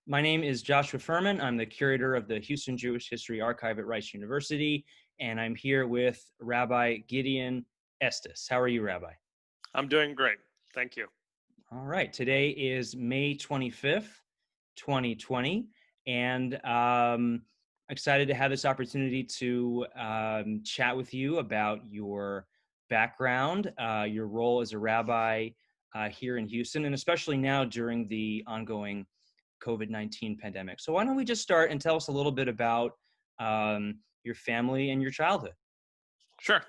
My name is Joshua Furman. I'm the curator of the Houston Jewish History Archive at Rice University, and I'm here with Rabbi Gideon Estes. How are you, Rabbi? I'm doing great. Thank you. All right. Today is May 25th, 2020, and excited to have this opportunity to chat with you about your background, your role as a rabbi here in Houston, and especially now during the ongoing COVID-19 pandemic. So why don't we just start and tell us a little bit about your family and your childhood? Sure.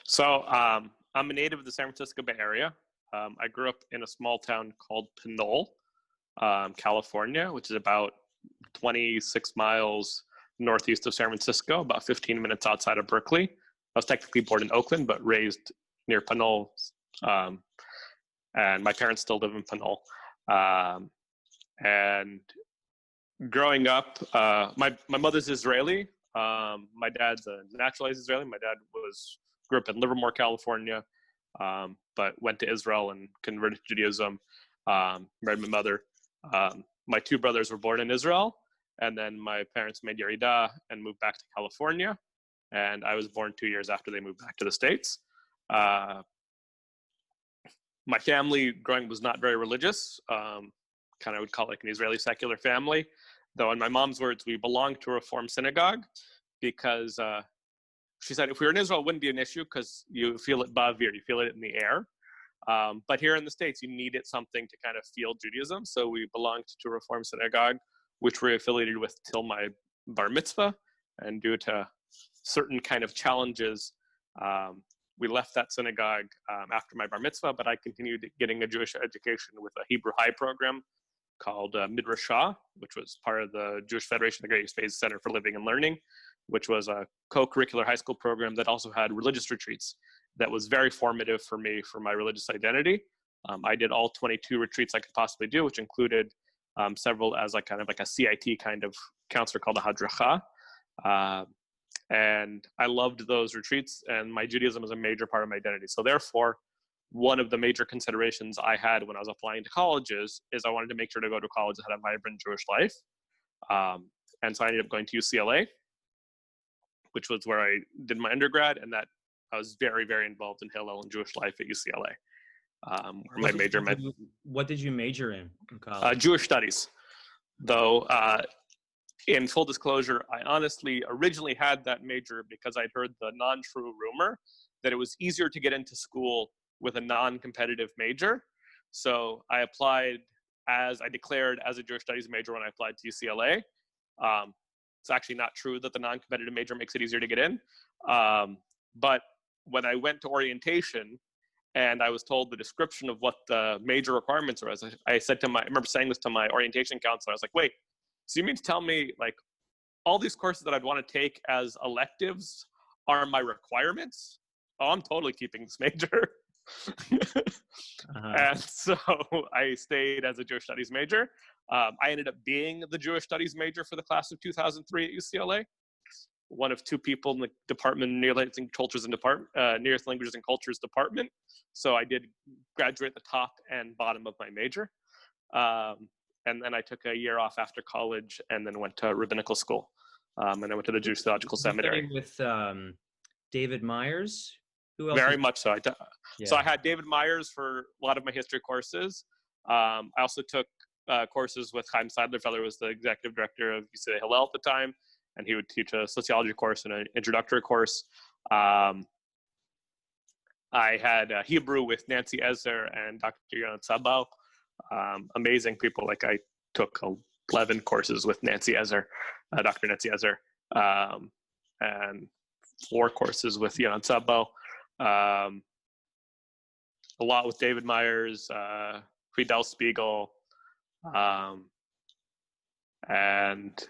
So I'm a native of the San Francisco Bay Area. I grew up in a small town called Pinole, California, which is about 26 miles northeast of San Francisco, about 15 minutes outside of Berkeley. I was technically born in Oakland, but raised near Pinole. And my parents still live in Pinole. And growing up, my mother's Israeli. My dad's a naturalized Israeli. My dad grew up in Livermore, California, but went to Israel and converted to Judaism. Married my mother. My two brothers were born in Israel, and then my parents made Yerida and moved back to California. And I was born 2 years after they moved back to the States. My family growing up was not very religious. Kind of would call it like an Israeli secular family, though in my mom's words, we belonged to a Reform synagogue because she said if we were in Israel, it wouldn't be an issue because you feel it ba'avir, you feel it in the air. But here in the States, you needed something to kind of feel Judaism. So we belonged to a Reform synagogue, which we're affiliated with till my bar mitzvah. And due to certain kind of challenges, we left that synagogue after my bar mitzvah, but I continued getting a Jewish education with a Hebrew High program called Midrashah, which was part of the Jewish Federation of the Great Space Center for Living and Learning, which was a co-curricular high school program that also had religious retreats that was very formative for me for my religious identity. I did all 22 retreats I could possibly do, which included several as like kind of like a CIT kind of counselor called a Hadracha. And I loved those retreats, and my Judaism is a major part of my identity. So therefore, one of the major considerations I had when I was applying to colleges is I wanted to make sure to go to college that had a vibrant Jewish life. And so I ended up going to UCLA, which was where I did my undergrad, and that I was very, very involved in Hillel and Jewish life at UCLA. What did you major in college? Jewish studies, though. In full disclosure, I honestly originally had that major because I'd heard the non-true rumor that it was easier to get into school with a non-competitive major. So I declared as a Jewish studies major when I applied to UCLA. It's actually not true that the non-competitive major makes it easier to get in. But when I went to orientation and I was told the description of what the major requirements were, I remember saying this to my orientation counselor. I was like, wait, so you mean to tell me like all these courses that I'd want to take as electives are my requirements? Oh, I'm totally keeping this major. And so I stayed as a Jewish studies major. I ended up being the Jewish studies major for the class of 2003 at UCLA. One of two people in the department, Near Languages and Cultures department. So I did graduate at the top and bottom of my major. And then I took a year off after college and then went to rabbinical school. And I went to the Jewish Theological Seminary. With David Myers? Who else? Very much so. So I had David Myers for a lot of my history courses. I also took courses with Chaim Seidlerfeller, who was the executive director of UCLA Hillel at the time, and he would teach a sociology course and an introductory course. I had Hebrew with Nancy Ezer and Dr. Yonat Sabal. Amazing people. Like I took 11 courses with Nancy Ezer, Dr. Nancy Ezer, and 4 courses with Yonat Sabal. A lot with David Myers, Friedel Spiegel, and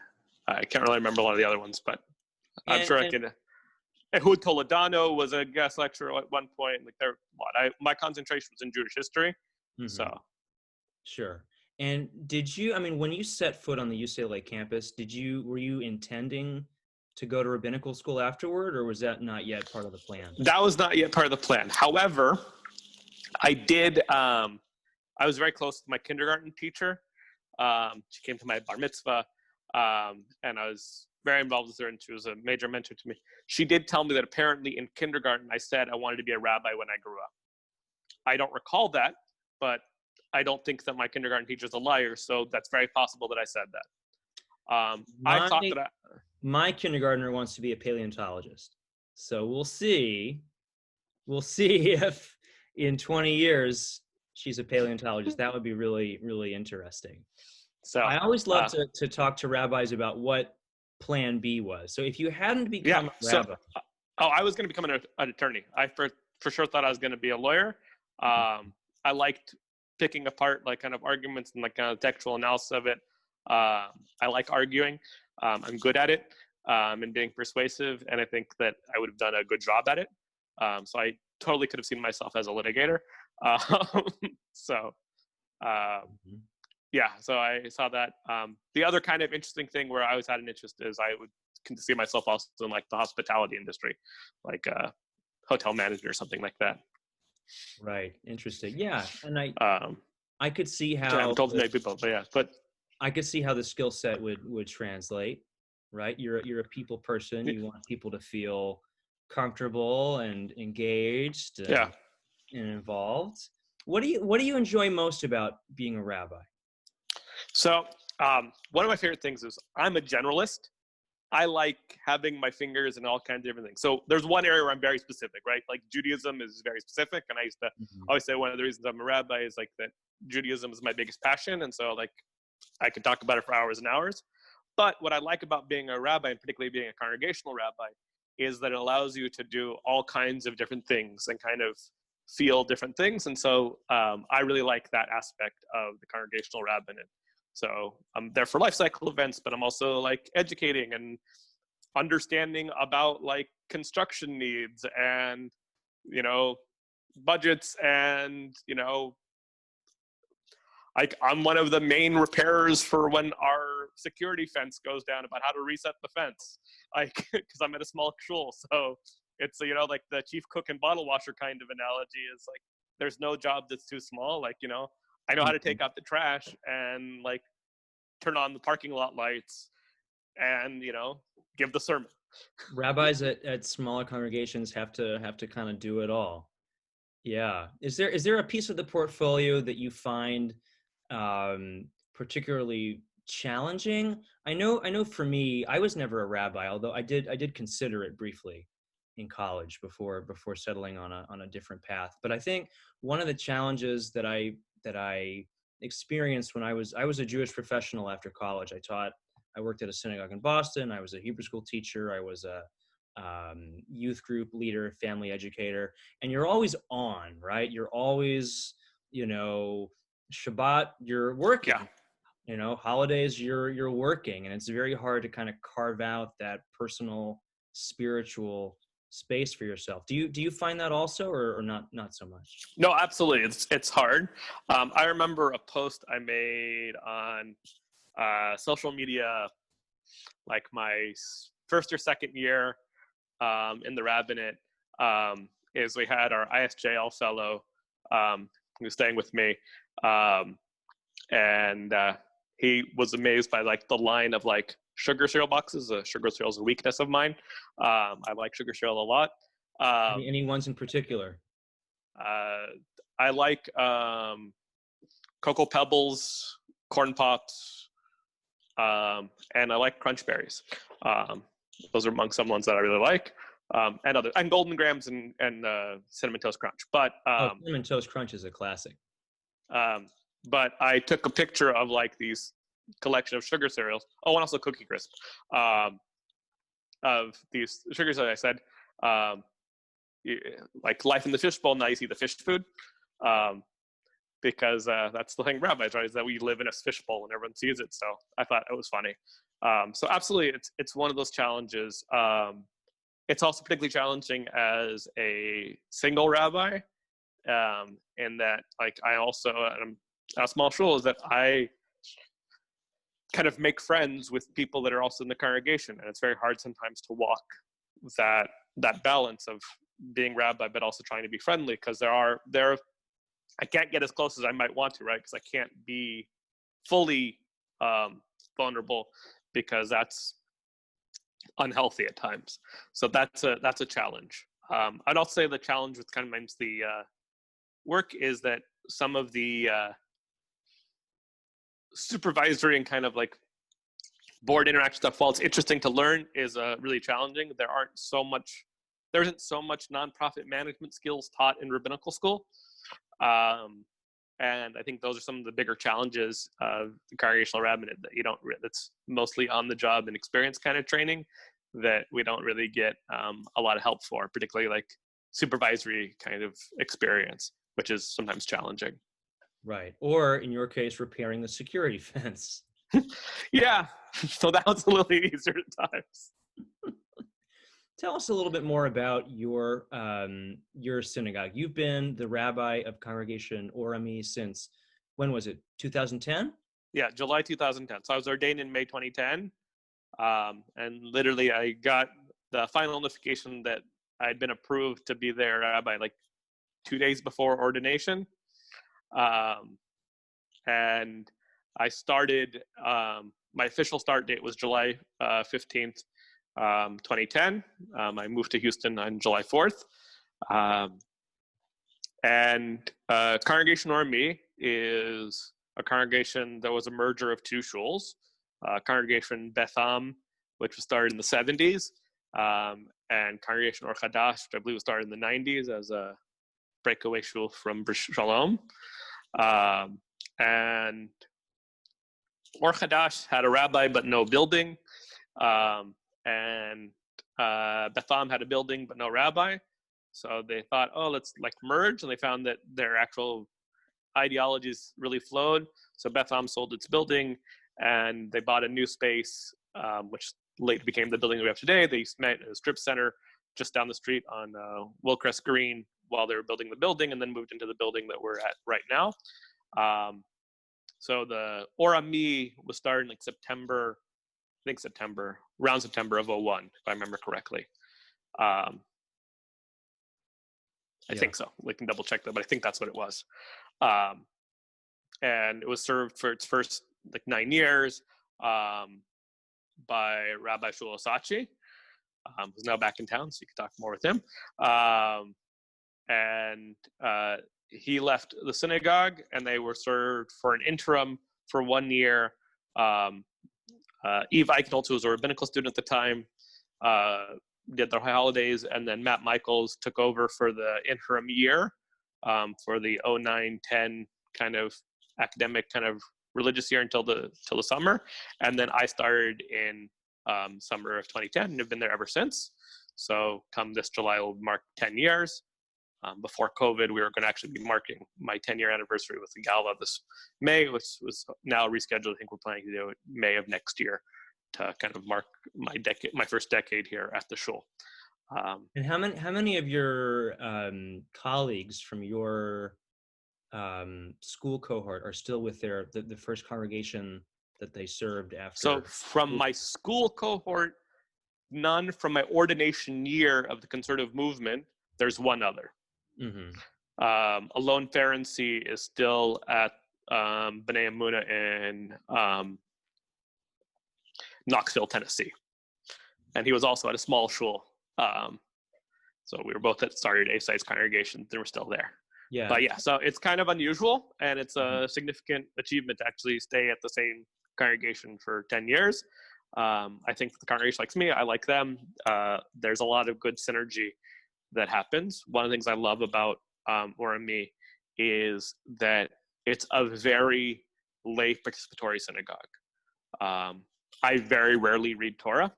I can't really remember a lot of the other ones, but I'm sure I can. Ehud Toledano was a guest lecturer at one point. Like there, my concentration was in Jewish history, so. Sure. And when you set foot on the UCLA campus, were you intending to go to rabbinical school afterward, or was that not yet part of the plan? That was not yet part of the plan. However, I was very close to my kindergarten teacher. She came to my bar mitzvah, and I was very involved with her, and she was a major mentor to me. She did tell me that apparently in kindergarten I said I wanted to be a rabbi when I grew up. I don't recall that, but I don't think that my kindergarten teacher's a liar, so that's very possible that I said that. I thought that my kindergartner wants to be a paleontologist, so we'll see. We'll see if in 20 years she's a paleontologist. That would be really, really interesting. So I always love to talk to rabbis about what plan B was. So if you hadn't become a rabbi. I was going to become an attorney. I for sure thought I was going to be a lawyer. I liked picking apart like kind of arguments and like kind of textual analysis of it. I like arguing. I'm good at it and being persuasive. And I think that I would have done a good job at it. So I totally could have seen myself as a litigator. Yeah, so I saw that. The other kind of interesting thing where I always had an interest is I would see myself also in like the hospitality industry, like a hotel manager or something like that. Right. Interesting. Yeah. And I could see how I haven't told many people, but I could see how the skill set would translate, right? You're a people person. You want people to feel comfortable and engaged and involved. What do you enjoy most about being a rabbi? So one of my favorite things is I'm a generalist. I like having my fingers in all kinds of different things. So there's one area where I'm very specific, right? Like Judaism is very specific. And I used to always say one of the reasons I'm a rabbi is like that Judaism is my biggest passion. And so like I could talk about it for hours and hours. But what I like about being a rabbi, and particularly being a congregational rabbi, is that it allows you to do all kinds of different things and kind of feel different things. And so I really like that aspect of the congregational rabbinate. So I'm there for life cycle events, but I'm also like educating and understanding about like construction needs and, you know, budgets and, you know, like I'm one of the main repairers for when our security fence goes down about how to reset the fence, like, because I'm at a small shul. So it's, you know, like the chief cook and bottle washer kind of analogy is like, there's no job that's too small. Like, you know, I know how to take out the trash and like turn on the parking lot lights and, you know, give the sermon. Rabbis at smaller congregations have to kind of do it all. Yeah. Is there a piece of the portfolio that you find particularly challenging? I know for me, I was never a rabbi, although I did consider it briefly in college before settling on a different path. But I think one of the challenges that I experienced when I was a Jewish professional after college. I worked at a synagogue in Boston. I was a Hebrew school teacher. I was a youth group leader, family educator, and you're always on, right? You're always, you know, Shabbat, you're working. Yeah. You know, holidays, you're working, and it's very hard to kind of carve out that personal, spiritual space for yourself. Do you find that also, or not so much? No, absolutely. It's hard. I remember a post I made on social media, like my first or second year in the rabbinate, is we had our ISJL fellow who was staying with me, and he was amazed by like the line of like sugar cereal boxes. Sugar cereal is a weakness of mine. I like sugar cereal a lot. Any ones in particular? I like Cocoa Pebbles, Corn Pops, and I like Crunch Berries. Those are among some ones that I really like, and Golden Grams and Cinnamon Toast Crunch. But Cinnamon Toast Crunch is a classic. But I took a picture of like these collection of sugar cereals. Oh, and also Cookie Crisp. Of these sugar cereals, I said, like life in the fishbowl. Now you see the fish food, because that's the thing, rabbis, right? Is that we live in a fishbowl and everyone sees it. So I thought it was funny. So absolutely, it's one of those challenges. It's also particularly challenging as a single rabbi, in that like I also am a small shul, is that I kind of make friends with people that are also in the congregation, and it's very hard sometimes to walk that balance of being rabbi but also trying to be friendly, because I can't get as close as I might want to, right? Because I can't be fully vulnerable, because that's unhealthy at times. So that's a challenge. I'd also say the challenge with kind of the work is that some of the supervisory and kind of like board interaction stuff, while it's interesting to learn, is really challenging. There isn't so much nonprofit management skills taught in rabbinical school. And I think those are some of the bigger challenges of the congregational rabbinate that that's mostly on the job and experience kind of training that we don't really get a lot of help for, particularly like supervisory kind of experience, which is sometimes challenging. Right. Or in your case, repairing the security fence. Yeah. So that was a little easier at times. Tell us a little bit more about your synagogue. You've been the rabbi of Congregation Orami since, when was it, 2010? Yeah, July 2010. So I was ordained in May 2010. And literally I got the final notification that I had been approved to be their rabbi like 2 days before ordination. And I started, my official start date was July 15th, 2010. I moved to Houston on July 4th. And Congregation Orami is a congregation that was a merger of two shuls. Congregation Beth Am, which was started in the 70s, and Congregation Or Chadash, which I believe was started in the 90s as a breakaway shul from Brish Shalom. And Or Chadash had a rabbi but no building, and Beth Am had a building but no rabbi. So they thought, oh, let's like merge, and they found that their actual ideologies really flowed. So Beth Am sold its building, and they bought a new space, which later became the building we have today. They met in a strip center just down the street on Willcrest Green while they were building the building, and then moved into the building that we're at right now. So the Orami was started in like around September of 2001, if I remember correctly. I think so. We can double check that, but I think that's what it was. And it was served for its first like 9 years by Rabbi Shul Osachi, who's now back in town, so you can talk more with him. And he left the synagogue, and they were served for an interim for 1 year. Eve Eichenholz, who was a rabbinical student at the time, did their holidays, and then Matt Michaels took over for the interim year for the 09-10 kind of academic kind of religious year until the summer. And then I started in summer of 2010 and have been there ever since. So come this July will mark 10 years. Before COVID, we were going to actually be marking my 10-year anniversary with the gala this May, which was now rescheduled. I think we're planning to do it May of next year to kind of mark my first decade here at the shul. And how many of your colleagues from your school cohort are still with the first congregation that they served after? So from my school cohort, none. From my ordination year of the conservative movement, there's one other. Mm-hmm. Alon Ferenczi is still at B'nai Emunah in Knoxville, Tennessee. And he was also at a small shul. So we were both at started A-Sites congregations, and we're still there. Yeah. But yeah, so it's kind of unusual, and it's a significant achievement to actually stay at the same congregation for 10 years. I think the congregation likes me, I like them. There's a lot of good synergy that happens. One of the things I love about Orami is that it's a very lay participatory synagogue. I very rarely read Torah,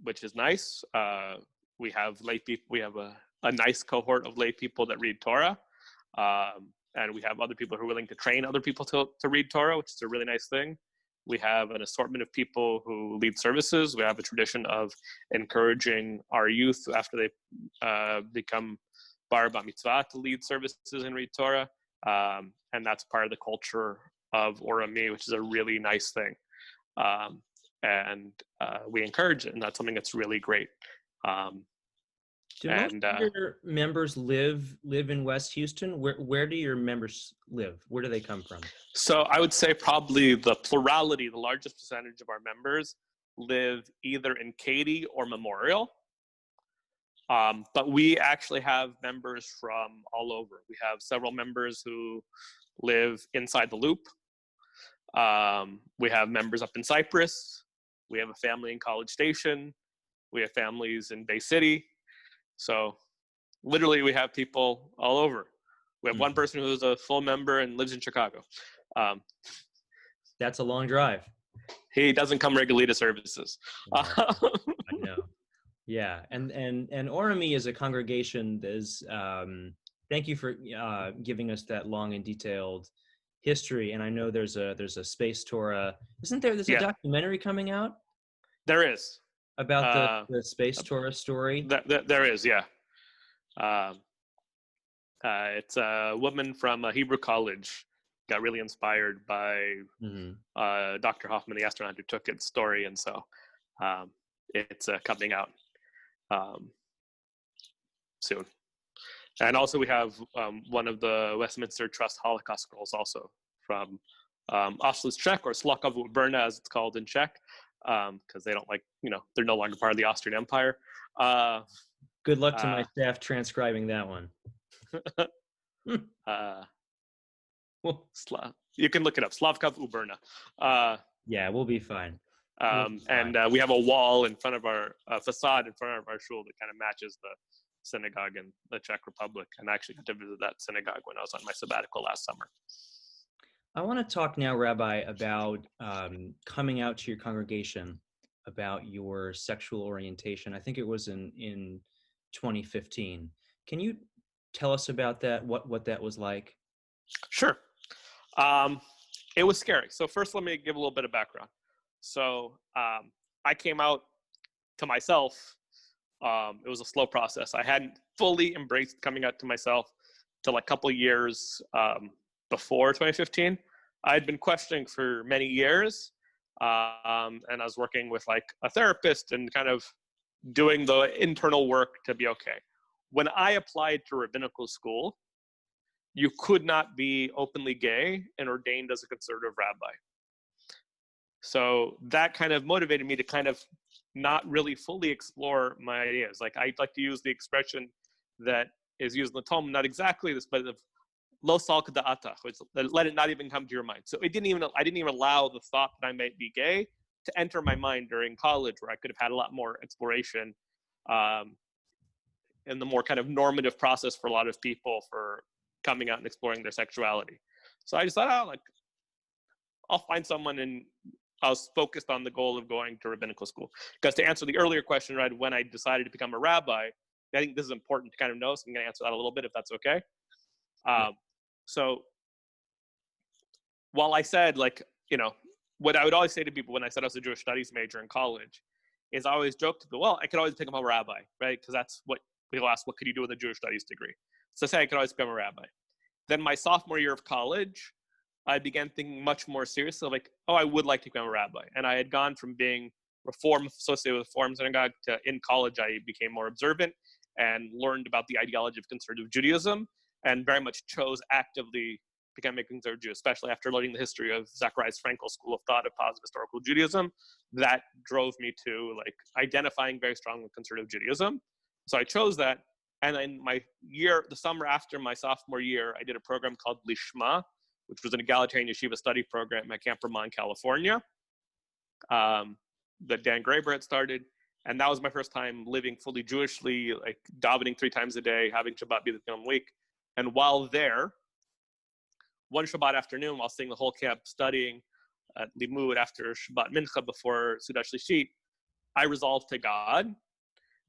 which is nice. We have lay people. We have a nice cohort of lay people that read Torah, and we have other people who are willing to train other people to read Torah, which is a really nice thing. We have an assortment of people who lead services. We have a tradition of encouraging our youth after they become bar mitzvah to lead services and read Torah, and that's part of the culture of Orami, which is a really nice thing. And we encourage it, and that's something that's really great. Do most And of your members live in West Houston? Where do your members live? Where do they come from? so I would say probably the plurality, the largest percentage of our members live either in Katy or Memorial. But we actually have members from all over. We have several members who live inside the Loop. We have members up in Cypress. We have a family in College Station. We have families in Bay City. So literally we have people all over. We have one person who's a full member and lives in Chicago. That's a long drive. He doesn't come regularly to services. I know. Yeah, and Orami is a congregation that is. Thank you for giving us that long and detailed history. And I know there's a space Torah. Isn't there? There's a documentary coming out. There is about the space Torah story. There is, yeah. It's a woman from a Hebrew college got really inspired by Dr. Hoffman, the astronaut who took its story, and so it's coming out soon. And also we have one of the Westminster Trust Holocaust scrolls also from Auschwitz Czech, or Slokov Uberna as it's called in Czech, because they don't like, they're no longer part of the Austrian Empire. Good luck to my staff transcribing that one. You can look it up, Slavkov Uberna. Yeah, we'll be fine. And we have a wall in front of our facade in front of our shul that kind of matches the synagogue in the Czech Republic. And I actually got to visit that synagogue when I was on my sabbatical last summer. I want to talk now, Rabbi, about coming out to your congregation, about your sexual orientation. I think it was in 2015. Can you tell us about that, what that was like? Sure. It was scary. So first, let me give a little bit of background. So I came out to myself. It was a slow process. I hadn't fully embraced coming out to myself till a couple years before 2015. I had been questioning for many years, and I was working with like a therapist and kind of doing the internal work to be okay. When I applied to rabbinical school, you could not be openly gay and ordained as a conservative rabbi. So that kind of motivated me to kind of not really fully explore my ideas. Like I like to use the expression that is used in the Talmud, not exactly this, but of lo sal k'da'ata, which let it not even come to your mind. So I didn't even allow the thought that I might be gay to enter my mind during college, where I could have had a lot more exploration in the more kind of normative process for a lot of people for coming out and exploring their sexuality. So I just thought, I'll find someone, and I was focused on the goal of going to rabbinical school. Because to answer the earlier question, right, when I decided to become a rabbi, I think this is important to kind of know, so I'm going to answer that a little bit if that's okay. So while I said, what I would always say to people when I said I was a Jewish studies major in college is I always joked to people, well, I could always become a rabbi, right? Because that's what people ask, what could you do with a Jewish studies degree? So I say I could always become a rabbi. Then my sophomore year of college, I began thinking much more seriously, like, I would like to become a rabbi. And I had gone from being associated with Reform synagogue to, in college, I became more observant and learned about the ideology of conservative Judaism, and very much chose actively becoming a conservative Jew, especially after learning the history of Zacharias Frankel's school of thought of positive historical Judaism. That drove me to identifying very strongly with conservative Judaism. So I chose that. And in the summer after my sophomore year, I did a program called Lishma, which was an egalitarian yeshiva study program at Camp Ramah in California, that Dan Graber had started. And that was my first time living fully Jewishly, davening 3 times a day, having Shabbat be the film week. And while there, one Shabbat afternoon, while seeing the whole camp studying at Limud after Shabbat Mincha before Sudah Shlishit, I resolved to God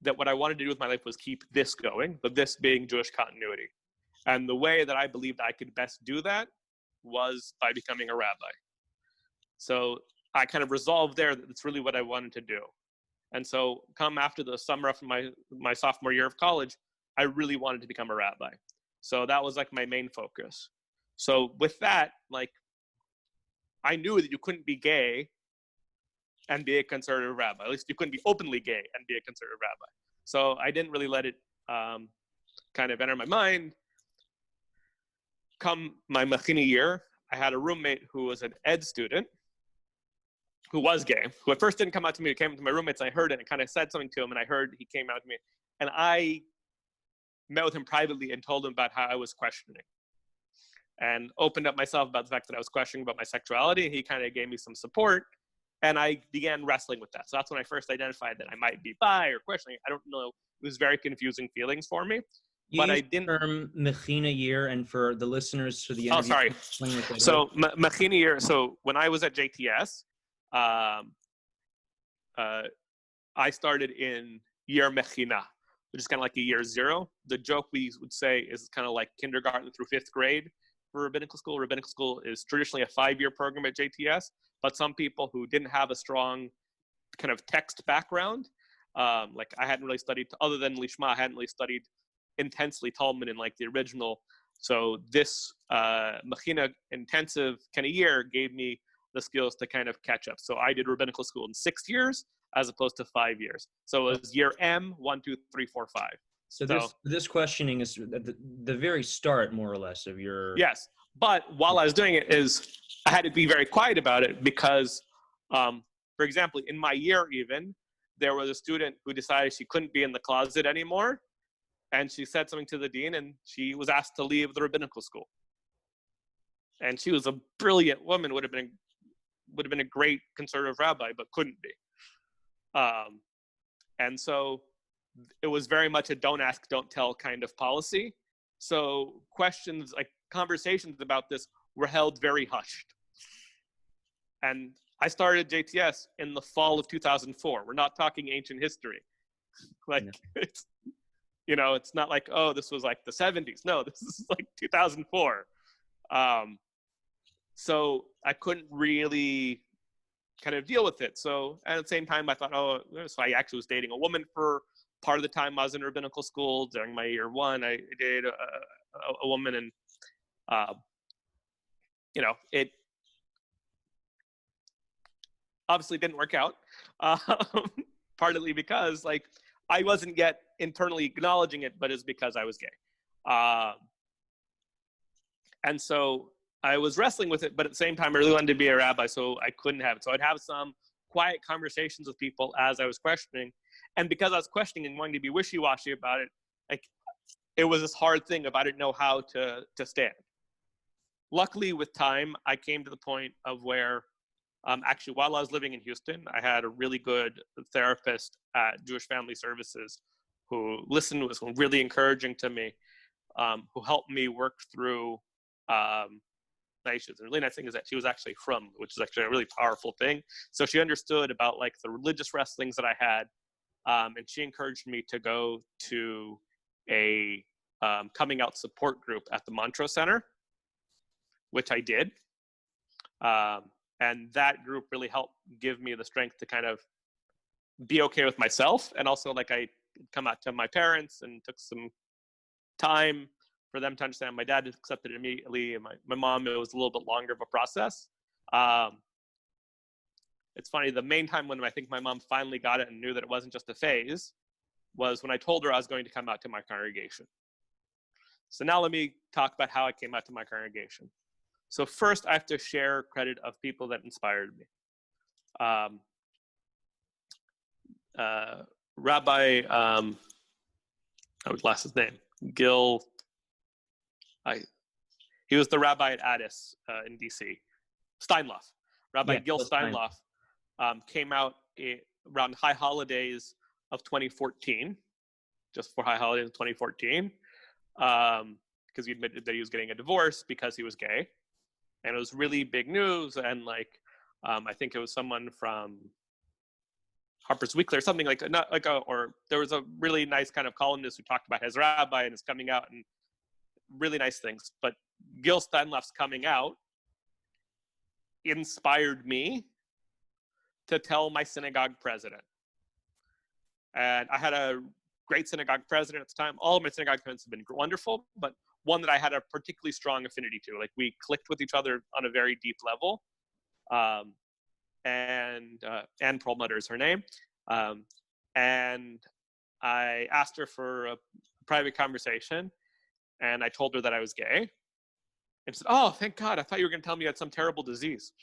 that what I wanted to do with my life was keep this going, but this being Jewish continuity. And the way that I believed I could best do that was by becoming a rabbi. So I kind of resolved there that it's really what I wanted to do. And so come after the summer after my sophomore year of college, I really wanted to become a rabbi. So that was my main focus. So with that, I knew that you couldn't be gay and be a conservative rabbi. At least you couldn't be openly gay and be a conservative rabbi. So I didn't really let it kind of enter my mind. Come my mechina year, I had a roommate who was an ed student who was gay, who at first didn't come out to me, who came to my roommates, and I heard it and kind of said something to him, and I heard he came out to me. And I met with him privately and told him about how I was questioning and opened up myself about the fact that I was questioning about my sexuality. He kind of gave me some support, and I began wrestling with that. So that's when I first identified that I might be bi or questioning. I don't know. It was very confusing feelings for me. But I didn't. The term mechina year, and for the listeners for the interview. Oh, sorry. So mechina year. So when I was at JTS, I started in year mechina, which is kind of like a year zero. The joke we would say is kind of like kindergarten through fifth grade for rabbinical school. Rabbinical school is traditionally a 5-year program at JTS, but some people who didn't have a strong kind of text background, like I hadn't really studied, other than Lishma, I hadn't really studied intensely Talmud in like the original. So this mechina intensive kind of year gave me the skills to kind of catch up. So I did rabbinical school in 6 years as opposed to 5 years. So it was year M, 1, 2, 3, 4, 5. So this questioning is at the very start, more or less, of your... Yes, but while I was doing it, I had to be very quiet about it because, for example, in my year even, there was a student who decided she couldn't be in the closet anymore, and she said something to the dean, and she was asked to leave the rabbinical school. And she was a brilliant woman, would have been a great conservative rabbi, but couldn't be. And so it was very much a don't ask, don't tell kind of policy. So questions, like conversations about this, were held very hushed. And I started JTS in the fall of 2004. We're not talking ancient history. Like, no. It's not like, oh, this was like the 70s. No, this is like 2004. So I couldn't really kind of deal with it. So at the same time, I thought, so I actually was dating a woman for part of the time I was in rabbinical school. During my year one, I dated a woman, and it obviously didn't work out. Partly because like I wasn't yet internally acknowledging it, but it's because I was gay. And so I was wrestling with it, but at the same time, I really wanted to be a rabbi, so I couldn't have it. So I'd have some quiet conversations with people as I was questioning. And because I was questioning and wanting to be wishy-washy about it, like it was this hard thing if I didn't know how to stand. Luckily, with time, I came to the point of where, actually, while I was living in Houston, I had a really good therapist at Jewish Family Services who listened, was really encouraging to me, who helped me work through issues. The really nice thing is that she was actually from, which is actually a really powerful thing. So she understood about like the religious wrestlings that I had, and she encouraged me to go to a coming out support group at the Montrose Center, which I did. And that group really helped give me the strength to kind of be okay with myself. And also like I come out to my parents, and took some time for them to understand. My dad accepted it immediately, and my mom, it was a little bit longer of a process. It's funny, the main time when I think my mom finally got it and knew that it wasn't just a phase was when I told her I was going to come out to my congregation. So now let me talk about how I came out to my congregation. So first, I have to share credit of people that inspired me. Rabbi, I would lost his name, Gil. He was the rabbi at Addis in DC. Steinloff. Rabbi Gil Steinloff came out around high holidays of 2014, just for high holidays of 2014, because he admitted that he was getting a divorce because he was gay. And it was really big news. And like, I think it was someone from Harper's Weekly or something like, or there was a really nice kind of columnist who talked about his rabbi and his coming out and really nice things. But Gil Steinloff's coming out inspired me to tell my synagogue president. And I had a great synagogue president at the time. All of my synagogue presidents have been wonderful, but one that I had a particularly strong affinity to. Like we clicked with each other on a very deep level. And Ann Perlmutter is her name. And I asked her for a private conversation, and I told her that I was gay. And she said, "Oh, thank God. I thought you were going to tell me you had some terrible disease."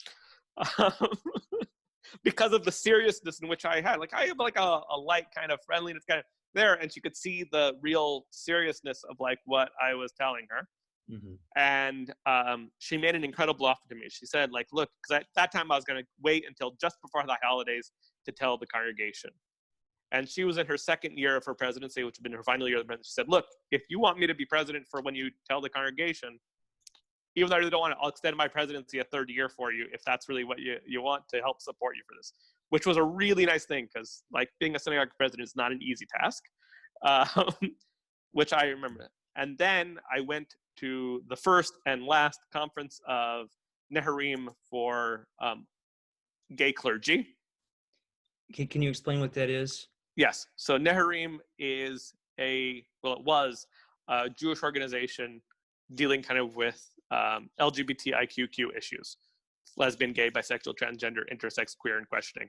Because of the seriousness in which I had. Like, I have like a light kind of friendliness kind of there, and she could see the real seriousness of like what I was telling her. Mm-hmm. And she made an incredible offer to me. She said, like, look, because at that time I was going to wait until just before the holidays to tell the congregation. And she was in her second year of her presidency, which had been her final year of the presidency. She said, look, if you want me to be president for when you tell the congregation, even though I really don't want to, I'll extend my presidency a third year for you if that's really what you want to help support you for this, which was a really nice thing because like being a synagogue president is not an easy task, which I remember. And then I went to the first and last conference of Neharim for gay clergy. Can you explain what that is? Yes. So Neharim is it was a Jewish organization dealing kind of with LGBTIQ issues, lesbian, gay, bisexual, transgender, intersex, queer, and questioning.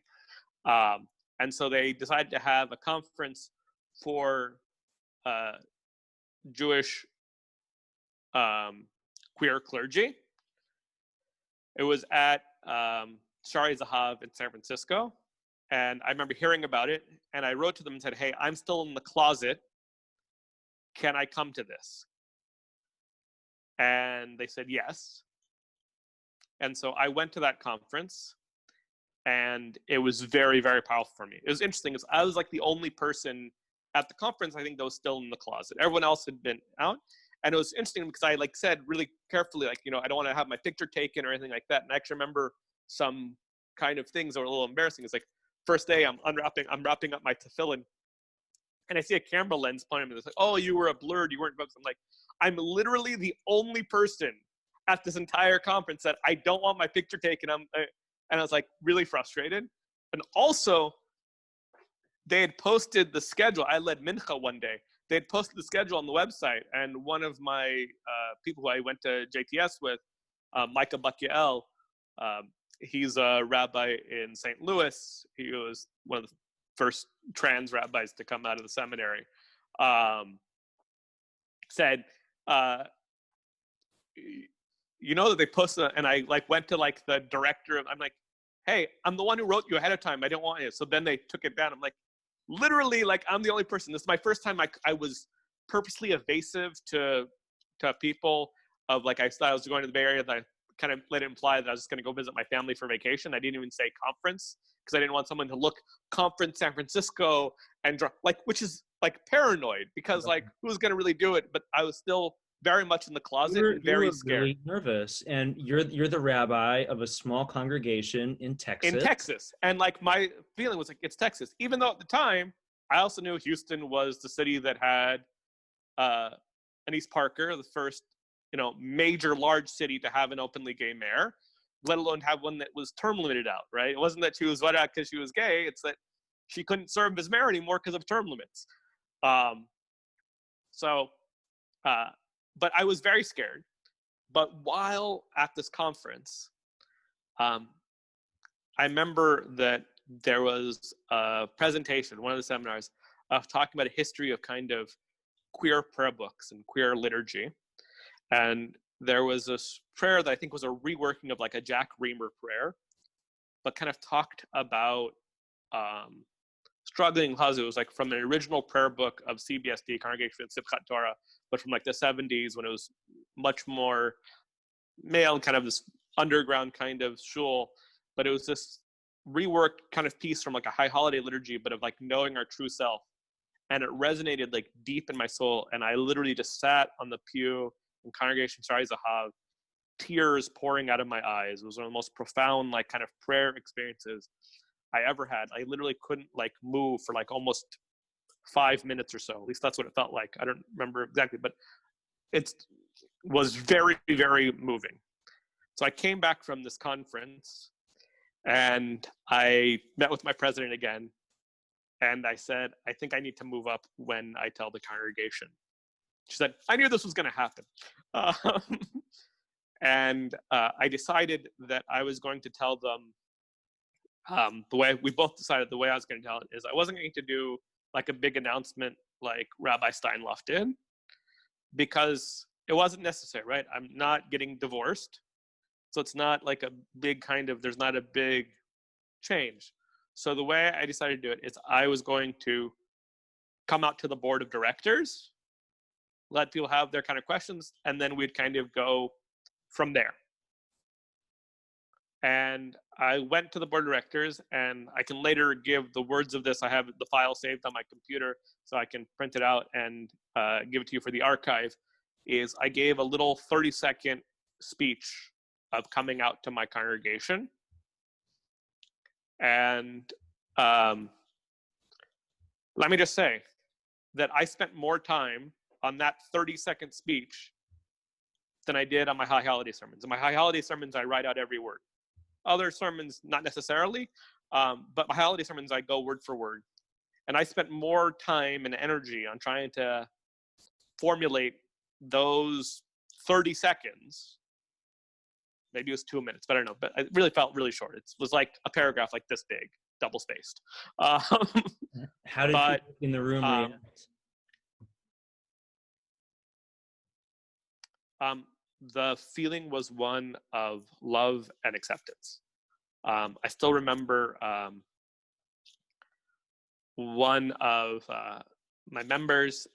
And so they decided to have a conference for Jewish queer clergy. It was at Shari Zahav in San Francisco. And I remember hearing about it, and I wrote to them and said, hey, I'm still in the closet. Can I come to this? And they said yes. And so I went to that conference, and it was very, very powerful for me. It was interesting because I was like the only person at the conference, I think, that was still in the closet. Everyone else had been out. And it was interesting because I like said really carefully, like, I don't want to have my picture taken or anything like that. And I actually remember some kind of things that were a little embarrassing. It's like, first day I'm wrapping up my tefillin, and I see a camera lens pointing at me. It's like, oh, you were blurred, you weren't focused. I'm like, I'm literally the only person at this entire conference that I don't want my picture taken. And I was like really frustrated. And also, they had posted the schedule. I led mincha one day. They had posted the schedule on the website, and one of my people who I went to JTS with, Micah Bakiel, he's a rabbi in St. Louis. He was one of the first trans rabbis to come out of the seminary. Said, that they posted, and I like went to like the director. I'm like, hey, I'm the one who wrote you ahead of time. I didn't want you. So then they took it down. I'm like, literally, like, I'm the only person. This is my first time I was purposely evasive to people of like, I thought I was going to the Bay Area, that I kind of let it imply that I was just going to go visit my family for vacation. I didn't even say conference because I didn't want someone to look conference San Francisco and like, which is like paranoid because like who's going to really do it? But I was still very much in the closet and very scared. Really nervous, and you're the rabbi of a small congregation in Texas. And like my feeling was like, it's Texas, even though at the time I also knew Houston was the city that had Anise Parker, the first major large city to have an openly gay mayor, let alone have one that was term limited out, right? It wasn't that she was voted out because she was gay. It's that she couldn't serve as mayor anymore because of term limits. But I was very scared. But while at this conference, I remember that there was a presentation, one of the seminars, of talking about a history of kind of queer prayer books and queer liturgy. And there was this prayer that I think was a reworking of like a Jack Reamer prayer, but kind of talked about struggling causes. It was like from an original prayer book of CBSD, Congregation of Simchat Torah, but from like the 70s when it was much more male and kind of this underground kind of shul. But it was this reworked kind of piece from like a high holiday liturgy, but of like knowing our true self. And it resonated like deep in my soul. And I literally just sat on the pew in Congregation Shari Zahav, tears pouring out of my eyes. It was one of the most profound like kind of prayer experiences I ever had. I literally couldn't like move for like almost 5 minutes or so. At least that's what it felt like. I don't remember exactly, but it was very, very moving. So I came back from this conference and I met with my president again. And I said, I think I need to move up when I tell the congregation. She said, I knew this was going to happen. And I decided that I was going to tell them the way we both decided the way I was going to tell it is I wasn't going to do like a big announcement like Rabbi Steinloff did, because it wasn't necessary, right? I'm not getting divorced. So it's not like a big there's not a big change. So the way I decided to do it is I was going to come out to the board of directors, let people have their kind of questions, and then we'd kind of go from there. And I went to the board of directors, and I can later give the words of this. I have the file saved on my computer, so I can print it out and give it to you for the archive. Is I gave a little 30-second speech of coming out to my congregation. And let me just say that I spent more time on that 30-second speech than I did on my high holiday sermons. In my high holiday sermons, I write out every word. Other sermons, not necessarily, but my holiday sermons, I go word for word. And I spent more time and energy on trying to formulate those 30 seconds. Maybe it was 2 minutes, but I don't know. But it really felt really short. It was like a paragraph like this big, double spaced. How did people in the room react? The feeling was one of love and acceptance. I still remember one of my members,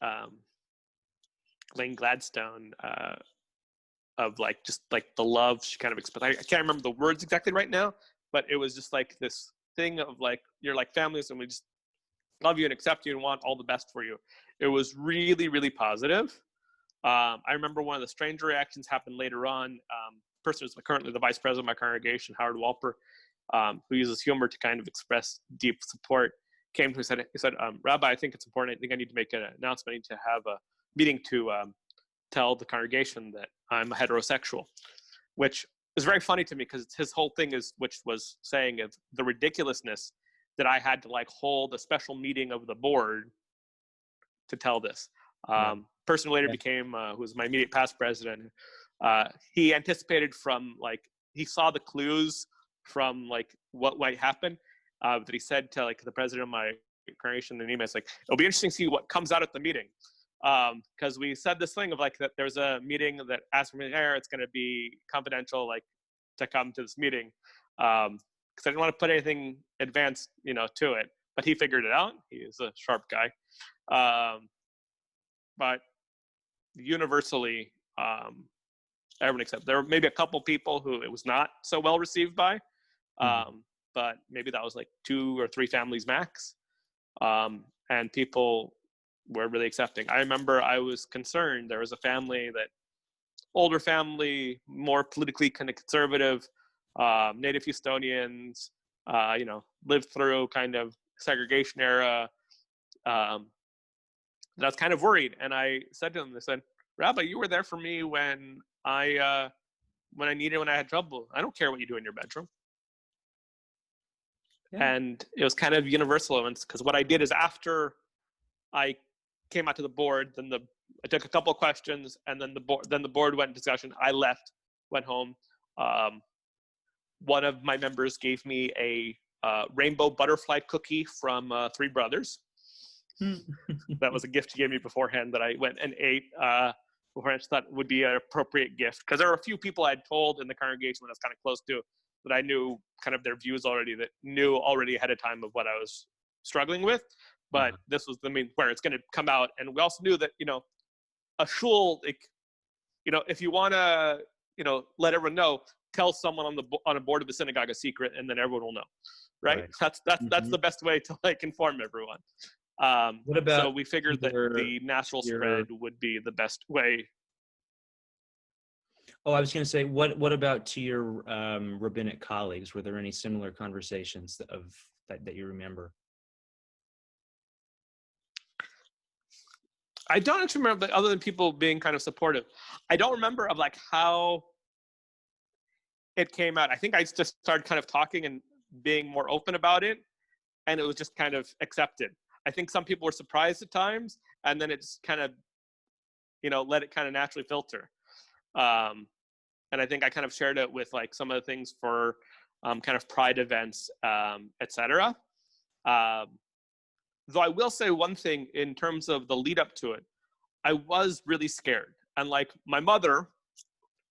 Lane Gladstone, of like just like the love she kind of expressed. I can't remember the words exactly right now, but it was just like this thing of like, you're like families and we just love you and accept you and want all the best for you. It was really, really positive. I remember one of the strange reactions happened later on. Person who's currently the vice president of my congregation, Howard Walper, who uses humor to kind of express deep support, came to me and said, Rabbi, I think it's important. I think I need to make an announcement. I need to have a meeting to tell the congregation that I'm a heterosexual, which is very funny to me because his whole thing which was saying of the ridiculousness that I had to like hold a special meeting of the board to tell this. Person who later became, who was my immediate past president, he anticipated from like, he saw the clues from like what might happen, that he said to like the president of my congregation in an email, it's like, it'll be interesting to see what comes out at the meeting. Because we said this thing of like that there's a meeting that asked for me there, it's going to be confidential, like to come to this meeting. Because I didn't want to put anything advanced, to it. But he figured it out. He is a sharp guy. But universally, everyone except there were maybe a couple people who it was not so well received by. But maybe that was like 2 or 3 families max. And people were really accepting. I remember I was concerned. There was a family older family, more politically kind of conservative, native Houstonians, lived through kind of segregation era. I was kind of worried. And I said to them, I said, Rabbi, you were there for me when I needed, when I had trouble. I don't care what you do in your bedroom. Yeah. And it was kind of universal, because what I did is after I came out to the board, then I took a couple of questions, and then the board went in discussion. I left, went home. One of my members gave me a rainbow butterfly cookie from Three Brothers. That was a gift he gave me beforehand that I went and ate beforehand. I just thought would be an appropriate gift, because there were a few people I had told in the congregation when I was kind of close to that I knew kind of their views already, that knew already ahead of time of what I was struggling with. But this was where it's going to come out. And we also knew that, a shul, like, if you want to, let everyone know, tell someone on a board of the synagogue a secret, and then everyone will know, right? That's the best way to like inform everyone. What about so we figured that the natural spread would be the best way. Oh, I was going to say, what about to your rabbinic colleagues? Were there any similar conversations that you remember? I don't actually remember, other than people being kind of supportive. I don't remember of like how it came out. I think I just started kind of talking and being more open about it, and it was just kind of accepted. I think some people were surprised at times, and then it's kind of, let it kind of naturally filter. And I think I kind of shared it with like some of the things for kind of pride events, etc. though I will say one thing in terms of the lead up to it, I was really scared. And like my mother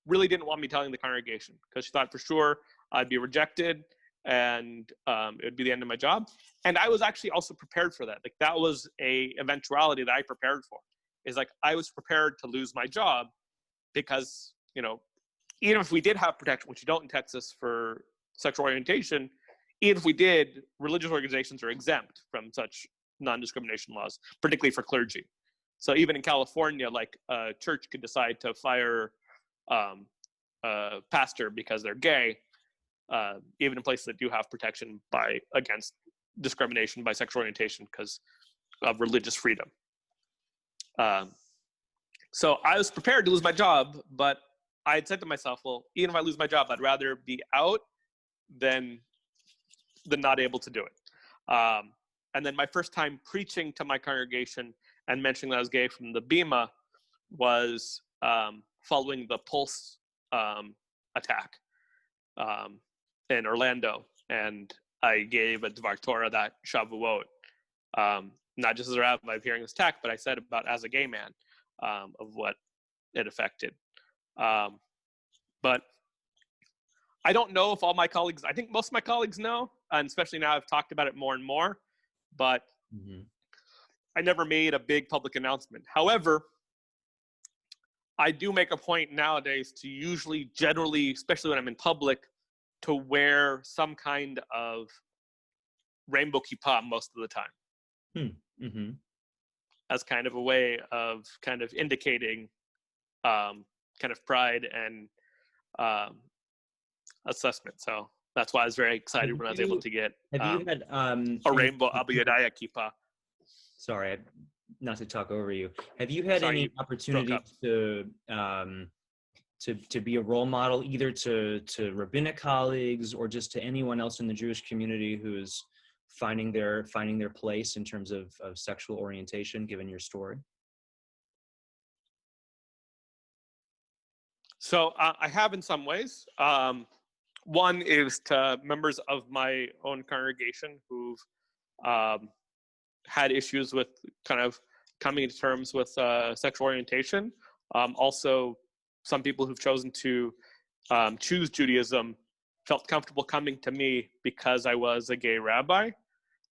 really didn't want me telling the congregation because she thought for sure I'd be rejected and it would be the end of my job. And I was actually also prepared for that. Like that was a eventuality that I prepared for. Is like I was prepared to lose my job because, you know, even if we did have protection, which you don't in Texas for sexual orientation, even if we did, religious organizations are exempt from such non-discrimination laws, particularly for clergy. So even in California, like a church could decide to fire a pastor because they're gay, even in places that do have protection against discrimination by sexual orientation because of religious freedom. So I was prepared to lose my job, but I had said to myself, well, even if I lose my job, I'd rather be out than not able to do it. And then my first time preaching to my congregation and mentioning that I was gay from the Bima was following the Pulse attack in Orlando. And I gave a Dvar Torah that Shavuot, not just as a rabbi of hearing this attack, but I said about as a gay man of what it affected. But I don't know if all my colleagues, I think most of my colleagues know, and especially now I've talked about it more and more, but I never made a big public announcement. However, I do make a point nowadays to usually, generally, especially when I'm in public, to wear some kind of rainbow kippah most of the time. As kind of a way of kind of indicating kind of pride and assessment. So that's why I was very excited when I was able to get a rainbow Abu Yadaya kippah. Sorry, not to talk over you. Have you had any opportunity to be a role model, either to rabbinic colleagues or just to anyone else in the Jewish community who's finding their place in terms of sexual orientation, given your story? So I have in some ways. One is to members of my own congregation who've had issues with kind of coming to terms with sexual orientation. Also, some people who've chosen to choose Judaism felt comfortable coming to me because I was a gay rabbi.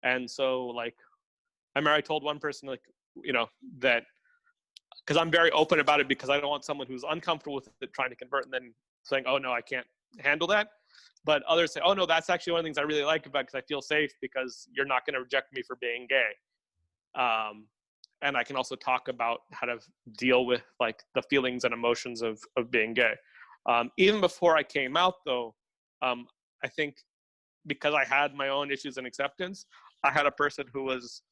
And so, like, I remember I told one person, like, you know, that because I'm very open about it because I don't want someone who's uncomfortable with it trying to convert and then saying, oh, no, I can't handle that. But others say, oh, no, that's actually one of the things I really like about it because I feel safe because you're not going to reject me for being gay. And I can also talk about how to deal with like the feelings and emotions of being gay. Even before I came out, though, I think because I had my own issues and acceptance, I had a person who was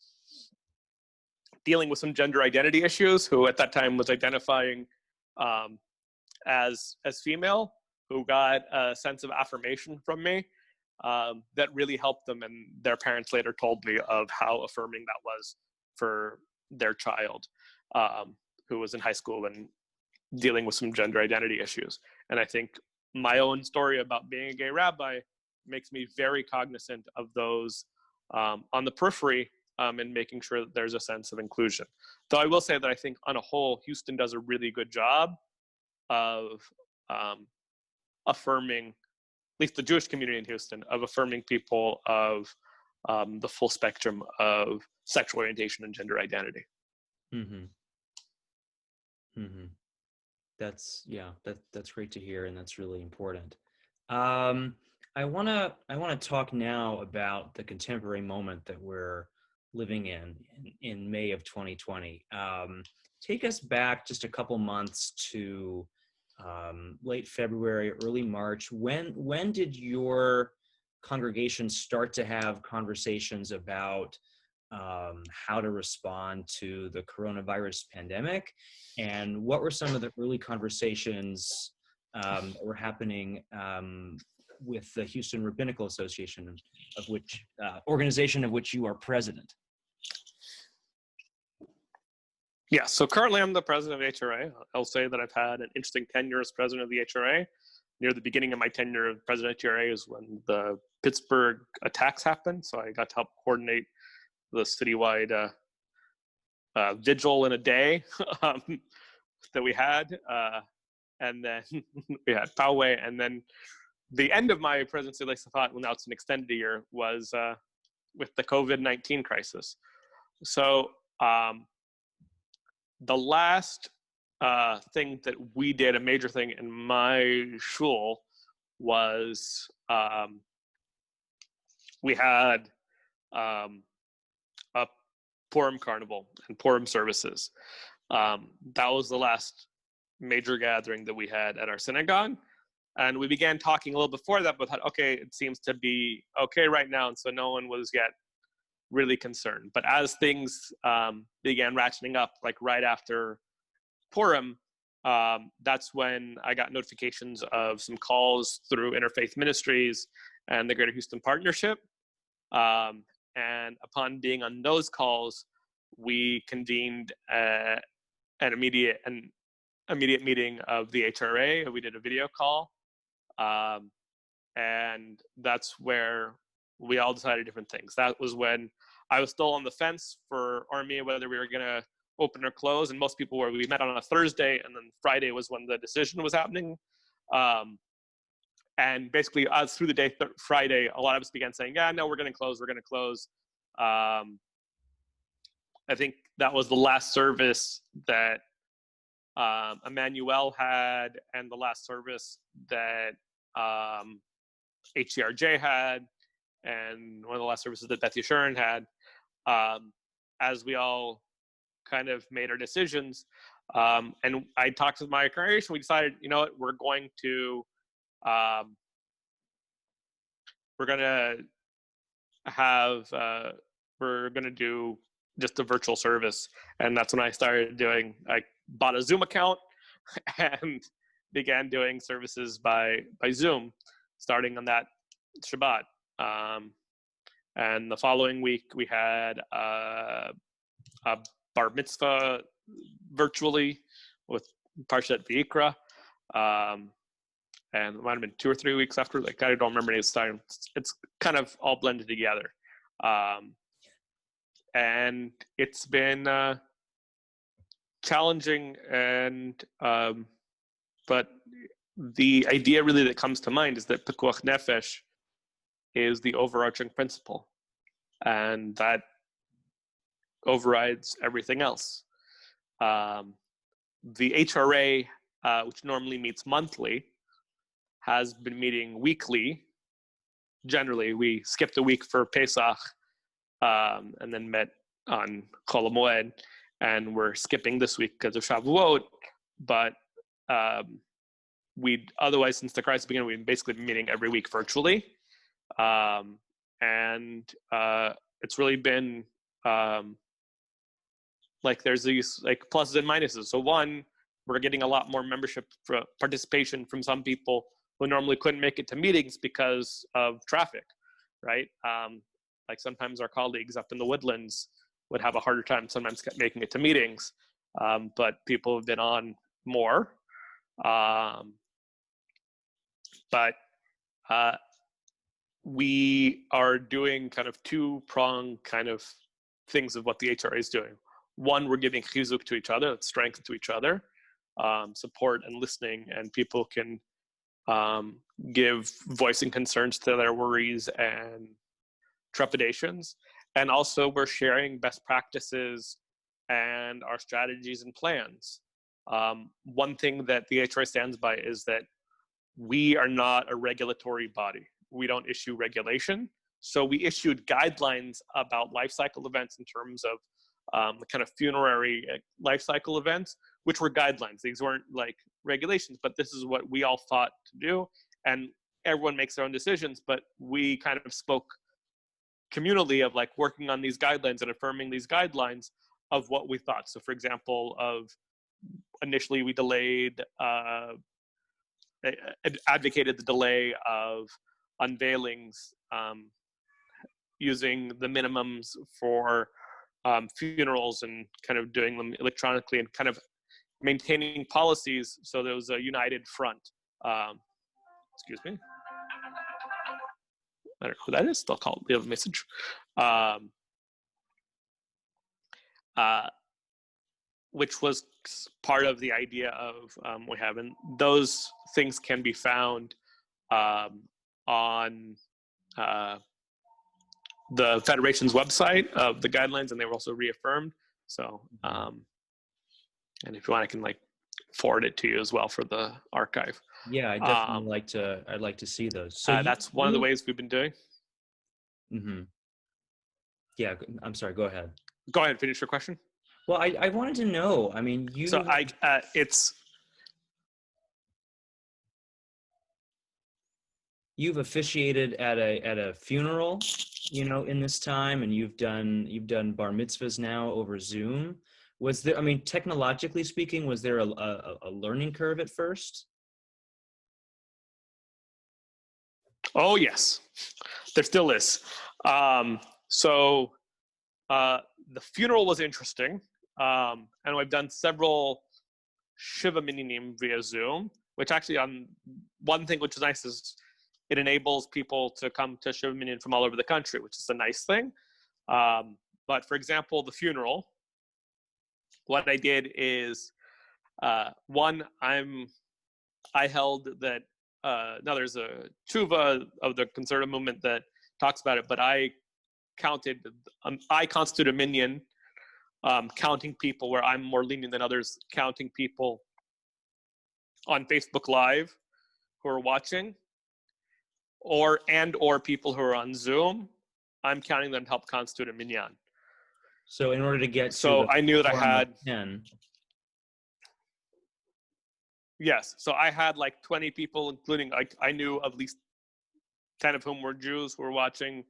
dealing with some gender identity issues, who at that time was identifying as female, who got a sense of affirmation from me that really helped them. And their parents later told me of how affirming that was for their child, who was in high school and dealing with some gender identity issues. And I think my own story about being a gay rabbi makes me very cognizant of those on the periphery and making sure that there's a sense of inclusion. Though I will say that I think on a whole, Houston does a really good job of affirming, at least the Jewish community in Houston, of affirming people of the full spectrum of sexual orientation and gender identity. That's great to hear, and that's really important. I want to talk now about the contemporary moment that we're living in May of 2020. Take us back just a couple months to late February, early March. When did your congregation start to have conversations about how to respond to the coronavirus pandemic, and what were some of the early conversations that were happening with the Houston Rabbinical Association, of which organization of which you are president? Yeah, so currently I'm the president of HRA. I'll say that I've had an interesting tenure as president of the HRA. Near the beginning of my tenure as president of HRA is when the Pittsburgh attacks happened. So I got to help coordinate citywide vigil in a day that we had, and then we had Poway, and then the end of my presidency, like I thought, well, now it's an extended year, was with the COVID-19 crisis. So the last thing that we did, a major thing in my shul, was we had a Purim carnival and Purim services. That was the last major gathering that we had at our synagogue. And we began talking a little before that, but thought, okay, it seems to be okay right now. And so no one was yet really concerned. But as things began ratcheting up, like right after Purim, that's when I got notifications of some calls through Interfaith Ministries and the Greater Houston Partnership. And upon being on those calls, we convened an immediate meeting of the HRA. We did a video call. And that's where we all decided different things. That was when I was still on the fence for Army, whether we were going to open or close. And most people were, we met on a Thursday, and then Friday was when the decision was happening. And basically, through the day, Friday, a lot of us began saying, yeah, no, we're going to close. I think that was the last service that Emmanuel had, and the last service that HCRJ had, and one of the last services that Beth Yeshurun had, as we all kind of made our decisions. And I talked with my congregation. We decided, you know what, we're going to do just a virtual service. And that's when I started doing, I bought a Zoom account and began doing services by Zoom, starting on that Shabbat. And the following week we had a bar mitzvah virtually with Parshat V'ikra. And it might have been 2 or 3 weeks after, like, I don't remember any time. It's kind of all blended together. And it's been challenging, and but the idea really that comes to mind is that Pikuach Nefesh is the overarching principle, and that overrides everything else. The HRA, which normally meets monthly, has been meeting weekly. Generally, we skipped a week for Pesach, and then met on Chol HaMoed, and we're skipping this week because of Shavuot. But we'd otherwise, since the crisis began, we've basically been meeting every week virtually. And it's really been like there's these like pluses and minuses. So one, we're getting a lot more membership participation from some people who normally couldn't make it to meetings because of traffic, right? Like sometimes our colleagues up in the Woodlands would have a harder time sometimes making it to meetings, but people have been on more. But we are doing kind of two-pronged kind of things of what the HRA is doing. One, we're giving chizuk to each other, strength to each other, support and listening, and people can give voicing concerns to their worries and trepidations. And also we're sharing best practices and our strategies and plans. One thing that the HRA stands by is that we are not a regulatory body. We don't issue regulation. So we issued guidelines about life cycle events in terms of the kind of funerary life cycle events, which were guidelines. These weren't like regulations, but this is what we all thought to do. And everyone makes their own decisions, but we kind of spoke communally of like working on these guidelines and affirming these guidelines of what we thought. So for example, initially we advocated the delay of unveilings using the minimums for funerals and kind of doing them electronically and kind of maintaining policies so there was a united front. Excuse me. I don't know who that is. They'll leave a message. which was part of the idea of we have, and those things can be found on the Federation's website of the guidelines, and they were also reaffirmed. So, and if you want, I can like forward it to you as well for the archive. Yeah, I definitely I'd like to see those. So that's one of the ways we've been doing. Mm-hmm. Yeah, I'm sorry. Go ahead. Go ahead. Finish your question. Well, I wanted to know. I mean, you've officiated at a funeral, in this time, and you've done bar mitzvahs now over Zoom. Was there? I mean, technologically speaking, was there a learning curve at first? Oh yes, there still is. So the funeral was interesting, and I've done several Shiva Minyanim via Zoom, which actually one thing which is nice is it enables people to come to Shiva Minyan from all over the country, which is a nice thing. But for example, the funeral, what I did is one, I held that. Now there's a tshuva of the conservative movement that talks about it, but I constitute a minyan, counting people where I'm more lenient than others, counting people on Facebook Live who are watching, or people who are on Zoom. I'm counting them to help constitute a minyan. So in order to get I knew that I had 10. Yes. So I had like 20 people, including I knew at least 10 of whom were Jews who were watching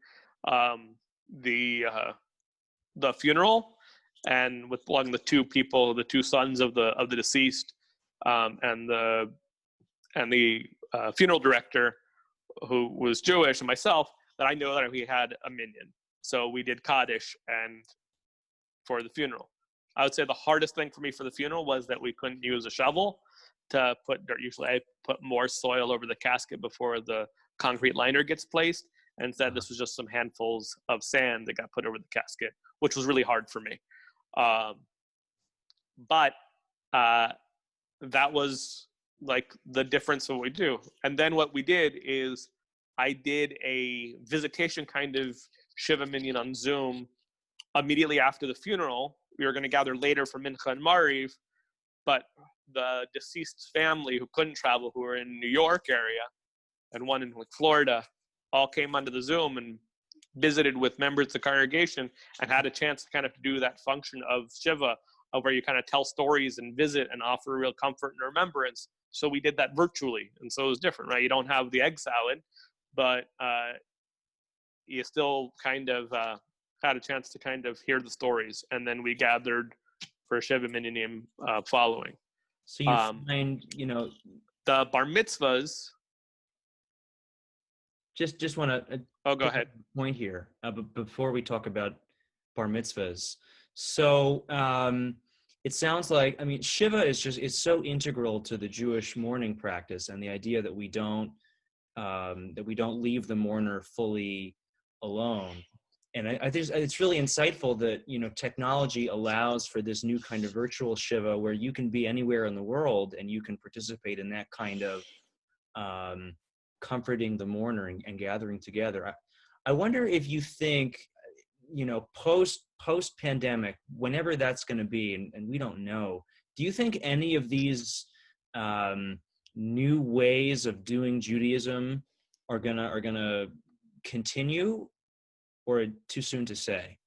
the funeral, and with among the two sons of the deceased, and the funeral director who was Jewish, and myself, that I know that we had a minyan. So we did Kaddish and for the funeral. I would say the hardest thing for me for the funeral was that we couldn't use a shovel to put dirt. Usually I put more soil over the casket before the concrete liner gets placed. And instead, this was just some handfuls of sand that got put over the casket, which was really hard for me. But that was like the difference of what we do. And then what we did is I did a visitation kind of Shiva Minyan on Zoom immediately after the funeral. We were going to gather later for Mincha and Mariv, but the deceased's family who couldn't travel, who were in New York area and one in like Florida, all came onto the Zoom and visited with members of the congregation and had a chance to kind of do that function of Shiva, of where you kind of tell stories and visit and offer real comfort and remembrance. So we did that virtually. And so it was different, right? You don't have the egg salad, but you still kind of had a chance to kind of hear the stories. And then we gathered for Shiva Minyanim following. So you find, the bar mitzvahs. Just want to go ahead. Point here, but before we talk about bar mitzvahs. So it sounds like, I mean, Shiva is so integral to the Jewish mourning practice, and the idea that we don't leave the mourner fully alone. And I think it's really insightful that, technology allows for this new kind of virtual Shiva where you can be anywhere in the world and you can participate in that kind of comforting the mourner and gathering together. I wonder if you think, post pandemic, whenever that's going to be, and we don't know, do you think any of these new ways of doing Judaism are gonna continue, or too soon to say?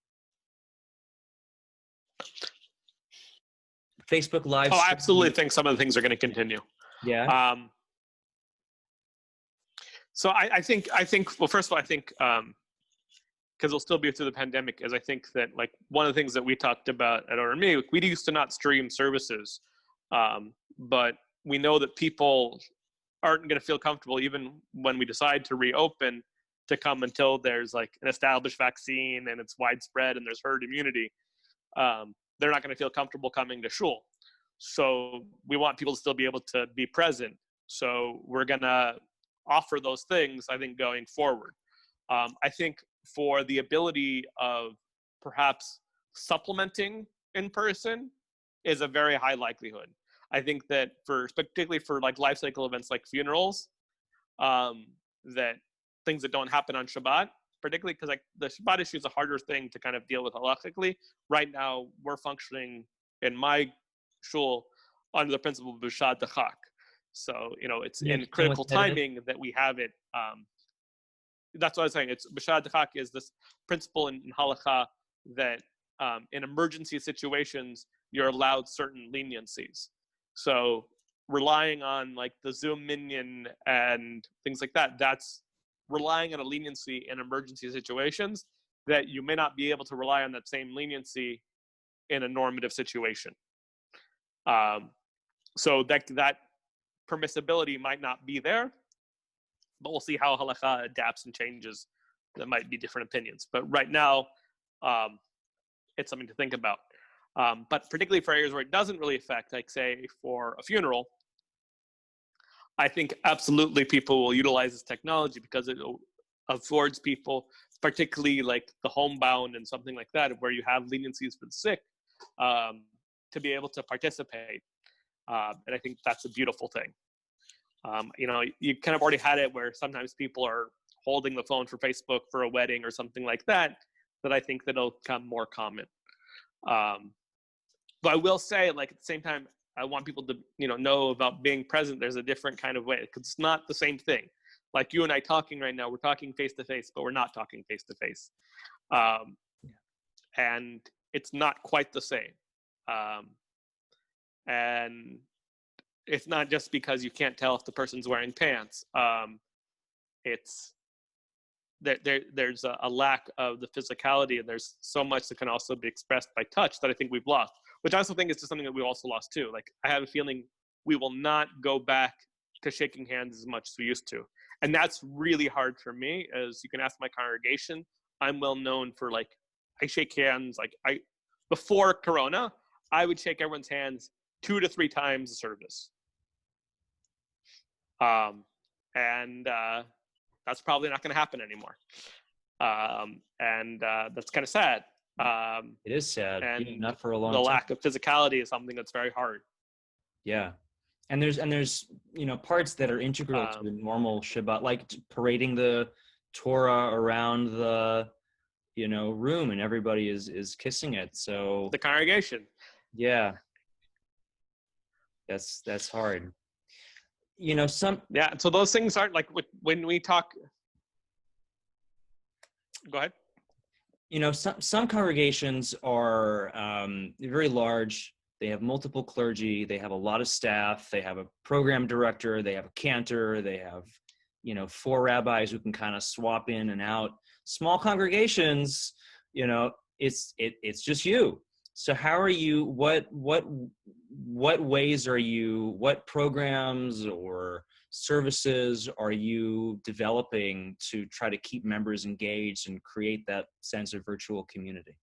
Facebook Live. I absolutely think some of the things are going to continue. Yeah. So I think, well, first of all, I think, because it'll still be through the pandemic, is I think that like one of the things that we talked about at RME, we used to not stream services, but we know that people aren't going to feel comfortable even when we decide to reopen to come until there's like an established vaccine and it's widespread and there's herd immunity. They're not going to feel comfortable coming to shul. So we want people to still be able to be present. So we're going to offer those things, I think, going forward. I think for the ability of perhaps supplementing in person is a very high likelihood. I think that particularly for like life cycle events like funerals, that things that don't happen on Shabbat, particularly because like the Shabbat issue is a harder thing to kind of deal with halachically. Right now, we're functioning in my shul under the principle of B'Shad Dechak. So, it's in critical timing that we have it. That's what I was saying. It's B'Shad Dechak is this principle in halacha that in emergency situations, you're allowed certain leniencies. So relying on like the Zoom minion and things like that, that's relying on a leniency in emergency situations that you may not be able to rely on that same leniency in a normative situation. So that permissibility might not be there, but we'll see how halacha adapts and changes. There might be different opinions, but right now, it's something to think about. But particularly for areas where it doesn't really affect, like say for a funeral, I think absolutely people will utilize this technology because it affords people, particularly like the homebound and something like that, where you have leniencies for the sick, to be able to participate. And I think that's a beautiful thing. You kind of already had it where sometimes people are holding the phone for Facebook for a wedding or something like that, that I think that'll become more common. But I will say, like, at the same time, I want people to, know about being present. There's a different kind of way, because it's not the same thing. Like you and I talking right now, we're talking face to face, but we're not talking face to face. And it's not quite the same. And it's not just because you can't tell if the person's wearing pants. It's there's a lack of the physicality, and there's so much that can also be expressed by touch that I think we've lost, which I also think is just something that we've also lost too. Like, I have a feeling we will not go back to shaking hands as much as we used to. And that's really hard for me. As you can ask my congregation, I'm well known for, like, I shake hands. Like, before Corona, I would shake everyone's hands 2 to 3 times a service. And that's probably not going to happen anymore. And that's kind of sad. It is sad. And not for a long the time. lack of physicality is something that's very hard. Yeah. And there's parts that are integral to normal Shabbat, like parading the Torah around the room, and everybody is kissing it. So the congregation. Yeah. That's hard. So those things aren't like when we talk. Go ahead. Some congregations are very large. They have multiple clergy. They have a lot of staff. They have a program director. They have a cantor. They have, 4 rabbis who can kind of swap in and out. Small congregations, it's just you. So how are you? What ways are you? What programs or services are you developing to try to keep members engaged and create that sense of virtual community?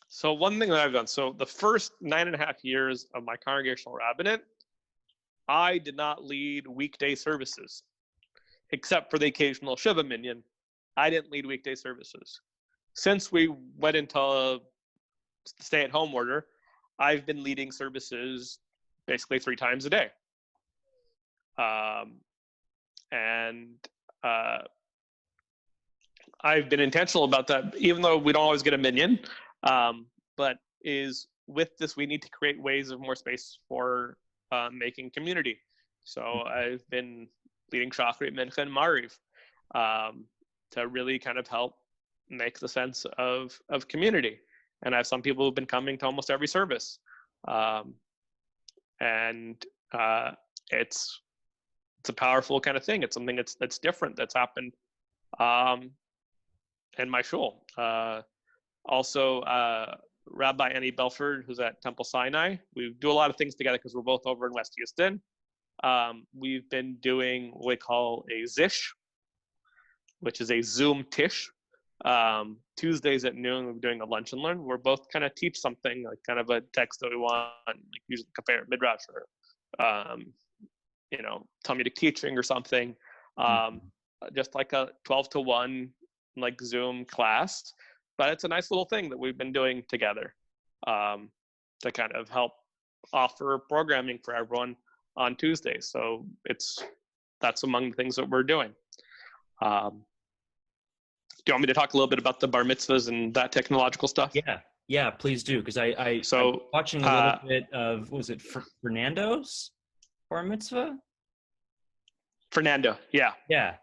So one thing that I've done, so the first 9.5 years of my congregational rabbinate, I did not lead weekday services, except for the occasional Shiva minyan. I didn't lead weekday services. Since we went into a stay-at-home order, I've been leading services basically 3 times a day. And I've been intentional about that, even though we don't always get a minyan. But with this, we need to create ways of more space for making community. So I've been leading Shachrit, Mincha, and Mariv to really kind of help make the sense of community. And I have some people who've been coming to almost every service. And it's a powerful kind of thing. It's something that's different that's happened in my shul. Also, Rabbi Annie Belford, who's at Temple Sinai, we do a lot of things together because we're both over in West Houston. We've been doing what we call a Zish, which is a Zoom Tish. Tuesdays at noon, we're doing a lunch and learn. We're both kind of teach something, like kind of a text that we want, like usually compare Midrash or, Talmudic teaching or something. Just like a 12 to 1 like Zoom class, but it's a nice little thing that we've been doing together to kind of help offer programming for everyone on Tuesdays. So that's among the things that we're doing. Do you want me to talk a little bit about the bar mitzvahs and that technological stuff? Yeah, please do. Because I'm watching a little bit of, was it Fernando's bar mitzvah? Fernando, yeah. Yeah.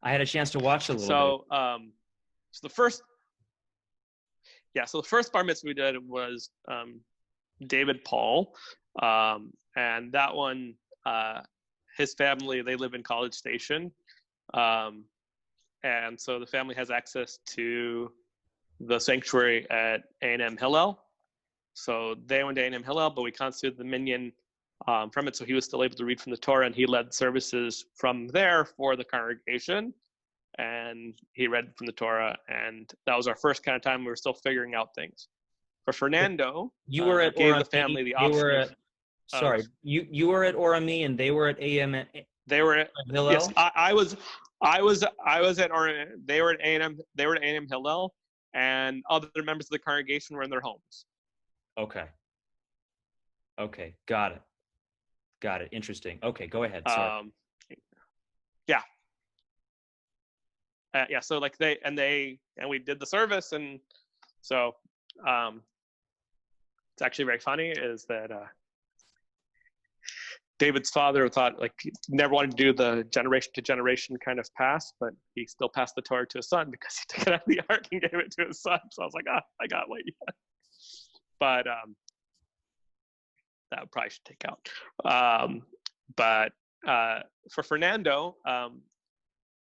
I had a chance to watch a little bit. So the first bar mitzvah we did was David Paul. And that one, his family, they live in College Station. And so the family has access to the sanctuary at A&M Hillel. So they went to A&M Hillel, but we constituted the minyan from it. So he was still able to read from the Torah, and he led services from there for the congregation. And he read from the Torah. And that was our first kind of time we were still figuring out things. For Fernando, you were at gave Orami, the family the option. You were at Orami and they were at A&M. They were at Hillel. Yes, I was at Orami. They were at A&M. They were at A&M Hillel, and other members of the congregation were in their homes. Okay, got it. Interesting. Okay, go ahead. Sorry. So like we did the service, and so it's actually very funny is that David's father thought like he never wanted to do the generation to generation kind of pass, but he still passed the Torah to his son because he took it out of the ark and gave it to his son. So I was like, I got what you had. But that probably should take out. But for Fernando,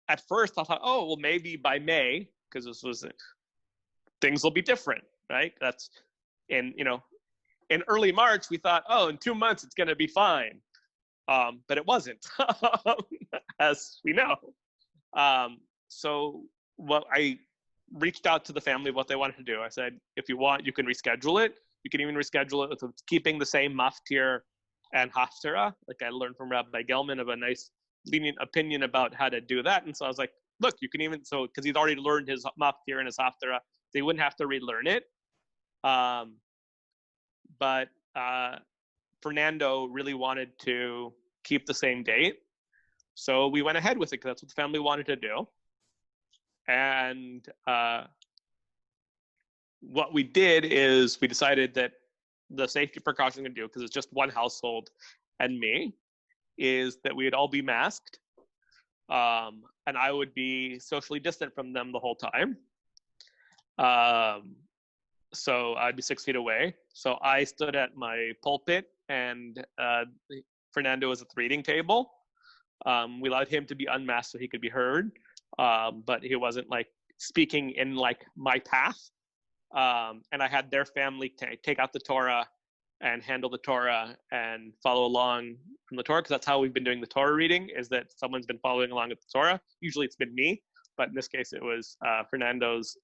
at first I thought, oh, well, maybe by May, because this was things will be different, right? That's in early March, we thought, oh, in 2 months, it's going to be fine. But it wasn't, as we know. So I reached out to the family what they wanted to do. I said, if you want, you can reschedule it. You can even reschedule it with keeping the same maftir and haftarah. Like I learned from Rabbi Gelman of a nice lenient opinion about how to do that. And so I was like, look, you can even, so because he'd already learned his maftir and his haftarah, they wouldn't have to relearn it. But Fernando really wanted to keep the same date. So we went ahead with it because that's what the family wanted to do. And what we did is we decided that the safety precaution to do, because it's just one household and me, is that we'd all be masked. And I would be socially distant from them the whole time. So I'd be 6 feet away. So I stood at my pulpit and Fernando was at the reading table. We allowed him to be unmasked so he could be heard. But he wasn't like speaking in like my path. And I had their family take out the Torah and handle the Torah and follow along from the Torah, because that's how we've been doing the Torah reading, is that someone's been following along with the Torah. Usually it's been me, but in this case it was Fernando's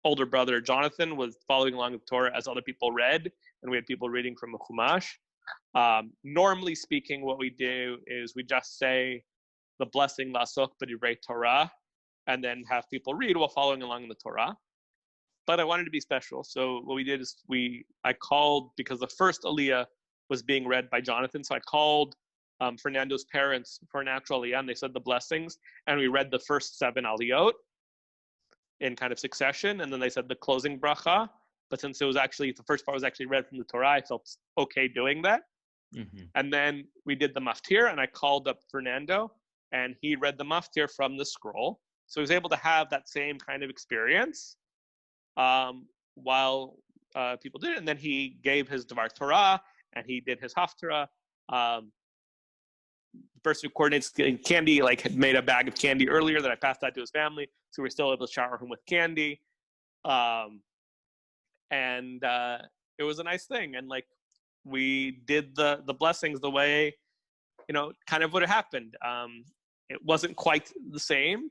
older brother Jonathan was following along with the Torah as other people read, and we had people reading from a Chumash. Normally speaking, what we do is we just say the blessing Lasok B'divrei Torah, and then have people read while following along in the Torah. But I wanted to be special, so what we did is I called, because the first Aliyah was being read by Jonathan, so I called Fernando's parents for an actual Aliyah, and they said the blessings, and we read the first 7 Aliyot in kind of succession, and then they said the closing bracha. But since it was actually, the first part was actually read from the Torah, I felt okay doing that. Mm-hmm. And then we did the maftir, and I called up Fernando, and he read the maftir from the scroll. So he was able to have that same kind of experience while people did it. And then he gave his Devar Torah, and he did his haftarah. The person who coordinates candy had made a bag of candy earlier that I passed out to his family, so we're still able to shower him with candy. And it was a nice thing. And we did the blessings the way, kind of would have happened. It wasn't quite the same,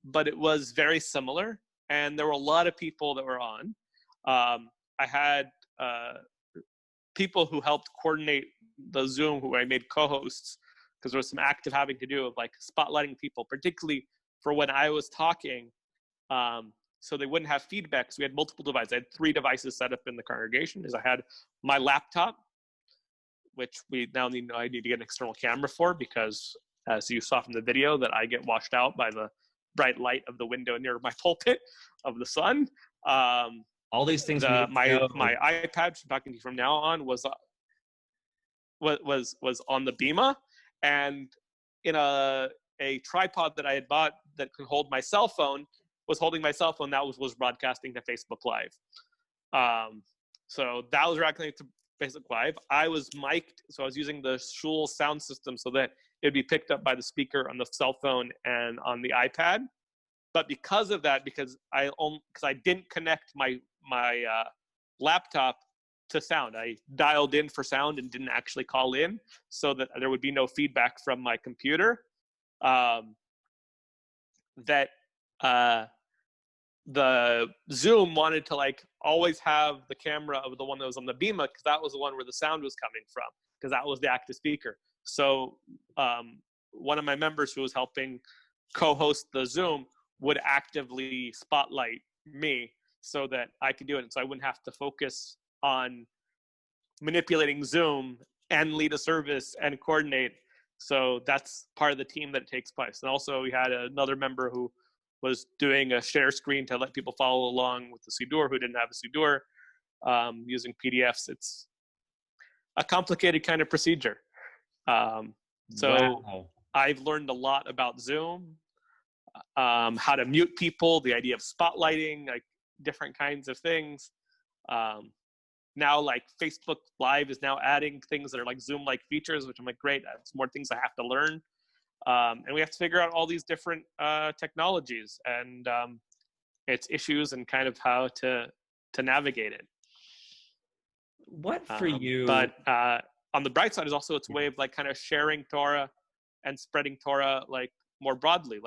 but it was very similar. And there were a lot of people that were on. I had people who helped coordinate the Zoom, who I made co-hosts, because there was some active having to do of spotlighting people, particularly for when I was talking, so they wouldn't have feedback. So we had multiple devices. I had 3 devices set up in the congregation. I had my laptop, which I need to get an external camera for, because as you saw from the video, that I get washed out by the bright light of the window near my pulpit of the sun. All these things. My iPad, talking to you from now on, was on the Bima, and in a tripod that I had bought that could hold my cell phone was holding my cell phone that was broadcasting to Facebook Live. So that was broadcasting to Facebook Live. I was mic'd, so I was using the Shul sound system so that it'd be picked up by the speaker on the cell phone and on the iPad. But because of that, because I didn't connect my laptop to sound, I dialed in for sound and didn't actually call in, so that there would be no feedback from my computer. The Zoom wanted to always have the camera of the one that was on the Bima, because that was the one where the sound was coming from, because that was the active speaker. So one of my members who was helping co-host the Zoom would actively spotlight me so that I could do it. And so I wouldn't have to focus on manipulating Zoom and lead a service and coordinate. So that's part of the team that takes place. And also we had another member who was doing a share screen to let people follow along with the Siddur who didn't have a Siddur, using PDFs. It's a complicated kind of procedure. Wow. I've learned a lot about Zoom, how to mute people, the idea of spotlighting, different kinds of things. Now Facebook Live is now adding things that are Zoom-like features, which I'm great, that's more things I have to learn. And we have to figure out all these different technologies and its issues and kind of how to navigate it. What for you? But on the bright side is also its way of kind of sharing Torah and spreading Torah more broadly.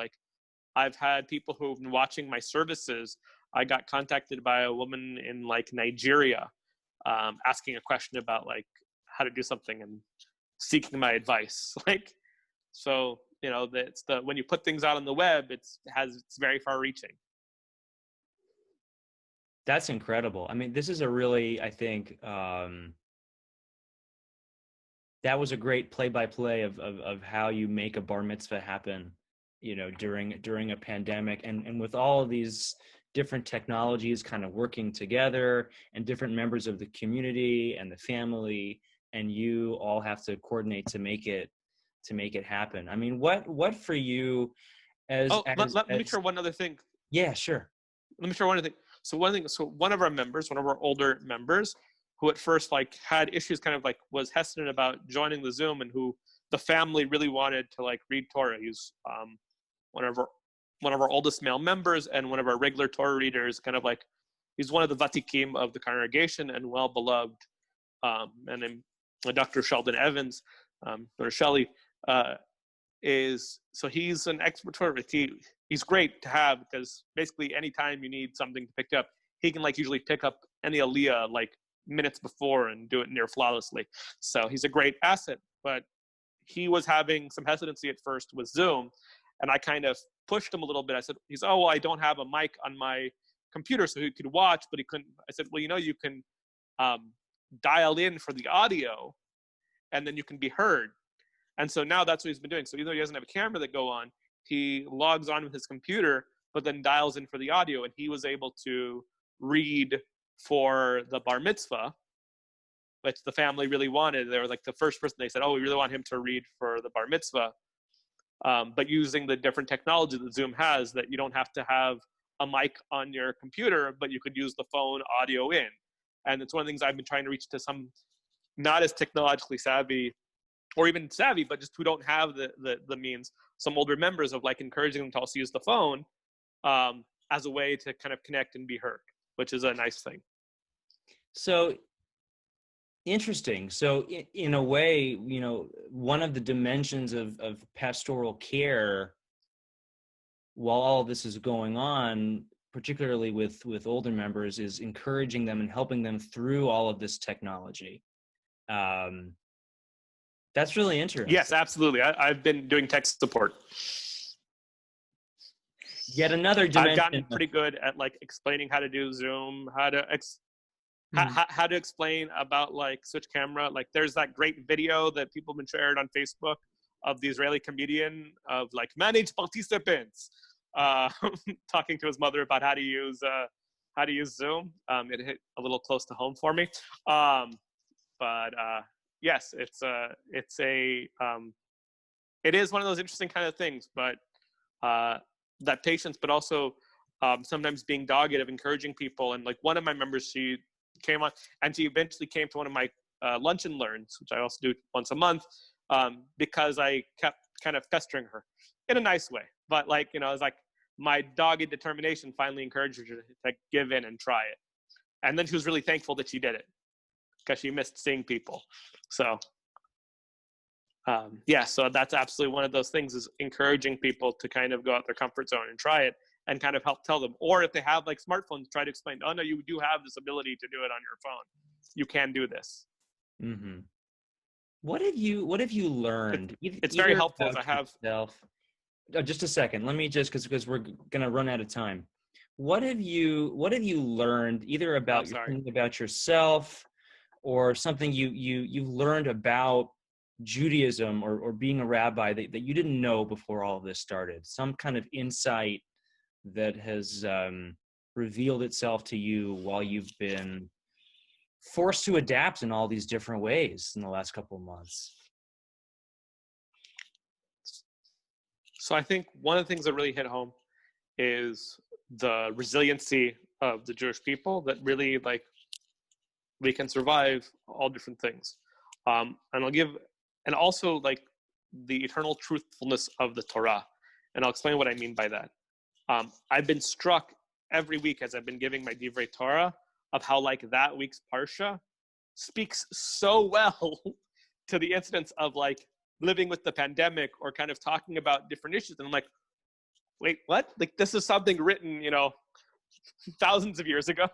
I've had people who've been watching my services. I got contacted by a woman in Nigeria, asking a question about how to do something and seeking my advice. So, when you put things out on the web, it's very far reaching. That's incredible. I mean, this is a really, I think, that was a great play-by-play of how you make a bar mitzvah happen, during a pandemic, and with all of these different technologies kind of working together, and different members of the community and the family, and you all have to coordinate to make it happen. I mean, what for you let me share one other thing. Yeah, sure. Let me share one other thing. So one of our members, one of our older members, who at first had issues, kind of was hesitant about joining the Zoom, and who the family really wanted to read Torah. He's one of our oldest male members and one of our regular Torah readers. Kind of he's one of the vatikim of the congregation and well beloved. And then Dr. Sheldon Evans, Dr. Shelley, he's an expert Torah. He's great to have, because basically anytime you need something to pick up, he can usually pick up any aliyah minutes before and do it near flawlessly. So he's a great asset, but he was having some hesitancy at first with Zoom, and I kind of pushed him a little bit. I said, I don't have a mic on my computer, so he could watch, but he couldn't. I said, well, you can dial in for the audio, and then you can be heard. And so now that's what he's been doing. So even though he doesn't have a camera that go on, he logs on with his computer, but then dials in for the audio, and he was able to read for the bar mitzvah, which the family really wanted. They were the first person. They said, we really want him to read for the bar mitzvah, but using the different technology that Zoom has, that you don't have to have a mic on your computer, but you could use the phone audio in. And it's one of the things I've been trying to reach to some not as technologically savvy, or even savvy, but just who don't have the means, some older members, of encouraging them to also use the phone as a way to kind of connect and be heard, which is a nice thing. So interesting. So in a way, one of the dimensions of pastoral care while all of this is going on, particularly with older members, is encouraging them and helping them through all of this technology. That's really interesting. Yes, absolutely. I've been doing tech support. Yet another I've dimension. gotten pretty good at like explaining how to do Zoom, how to explain about like switch camera. Like there's that great video that people have been shared on Facebook of the Israeli comedian of like manage participants, talking to his mother about how to use Zoom. It hit a little close to home for me. But yes, it is one of those interesting kind of things, but that patience, but also sometimes being dogged of encouraging people. And like one of my members, she came on and she eventually came to one of my lunch and learns, which I also do once a month, because I kept kind of pestering her in a nice way. But like, you know, it's like my dogged determination finally encouraged her to give in and try it. And then she was really thankful that she did it because she missed seeing people. So yeah, so that's absolutely one of those things, is encouraging people to kind of go out their comfort zone and try it and kind of help tell them. Or if they have like smartphones, try to explain, oh no, you do have this ability to do it on your phone. You can do this. Mm-hmm. What have you learned? It's very helpful to have. Yourself. Oh, just a second. Let me just, because we're gonna run out of time. What have you learned either about about yourself, or something you learned about Judaism or being a rabbi that you didn't know before all of this started? Some kind of insight that has revealed itself to you while you've been forced to adapt in all these different ways in the last couple of months. So I think one of the things that really hit home is the resiliency of the Jewish people, that really like we can survive all different things. And also like the eternal truthfulness of the Torah. And I'll explain what I mean by that. I've been struck every week as I've been giving my Divrei Torah of how like that week's Parsha speaks so well to the incidents of like living with the pandemic or kind of talking about different issues. And I'm like, wait, what? Like this is something written, you know, thousands of years ago.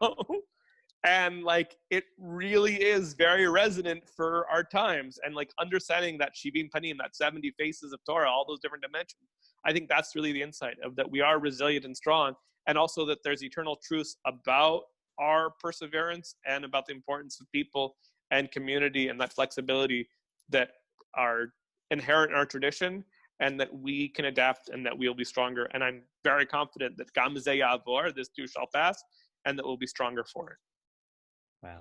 And like it really is very resonant for our times. And like understanding that Shivim Panim, that 70 faces of Torah, all those different dimensions, I think that's really the insight of that we are resilient and strong, and also that there's eternal truths about our perseverance and about the importance of people and community and that flexibility that are inherent in our tradition, and that we can adapt and that we'll be stronger. And I'm very confident that Gam Zeh Ya'avor, this too shall pass, and that we'll be stronger for it. Wow.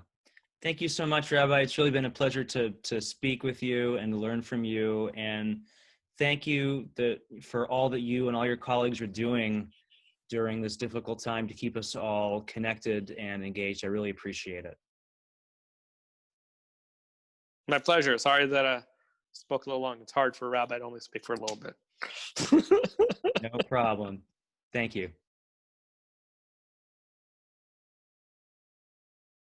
Thank you so much, Rabbi. It's really been a pleasure to speak with you and learn from you. And thank you for all that you and all your colleagues are doing during this difficult time to keep us all connected and engaged. I really appreciate it. My pleasure. Sorry that I spoke a little long. It's hard for a rabbi to only speak for a little bit. No problem. Thank you.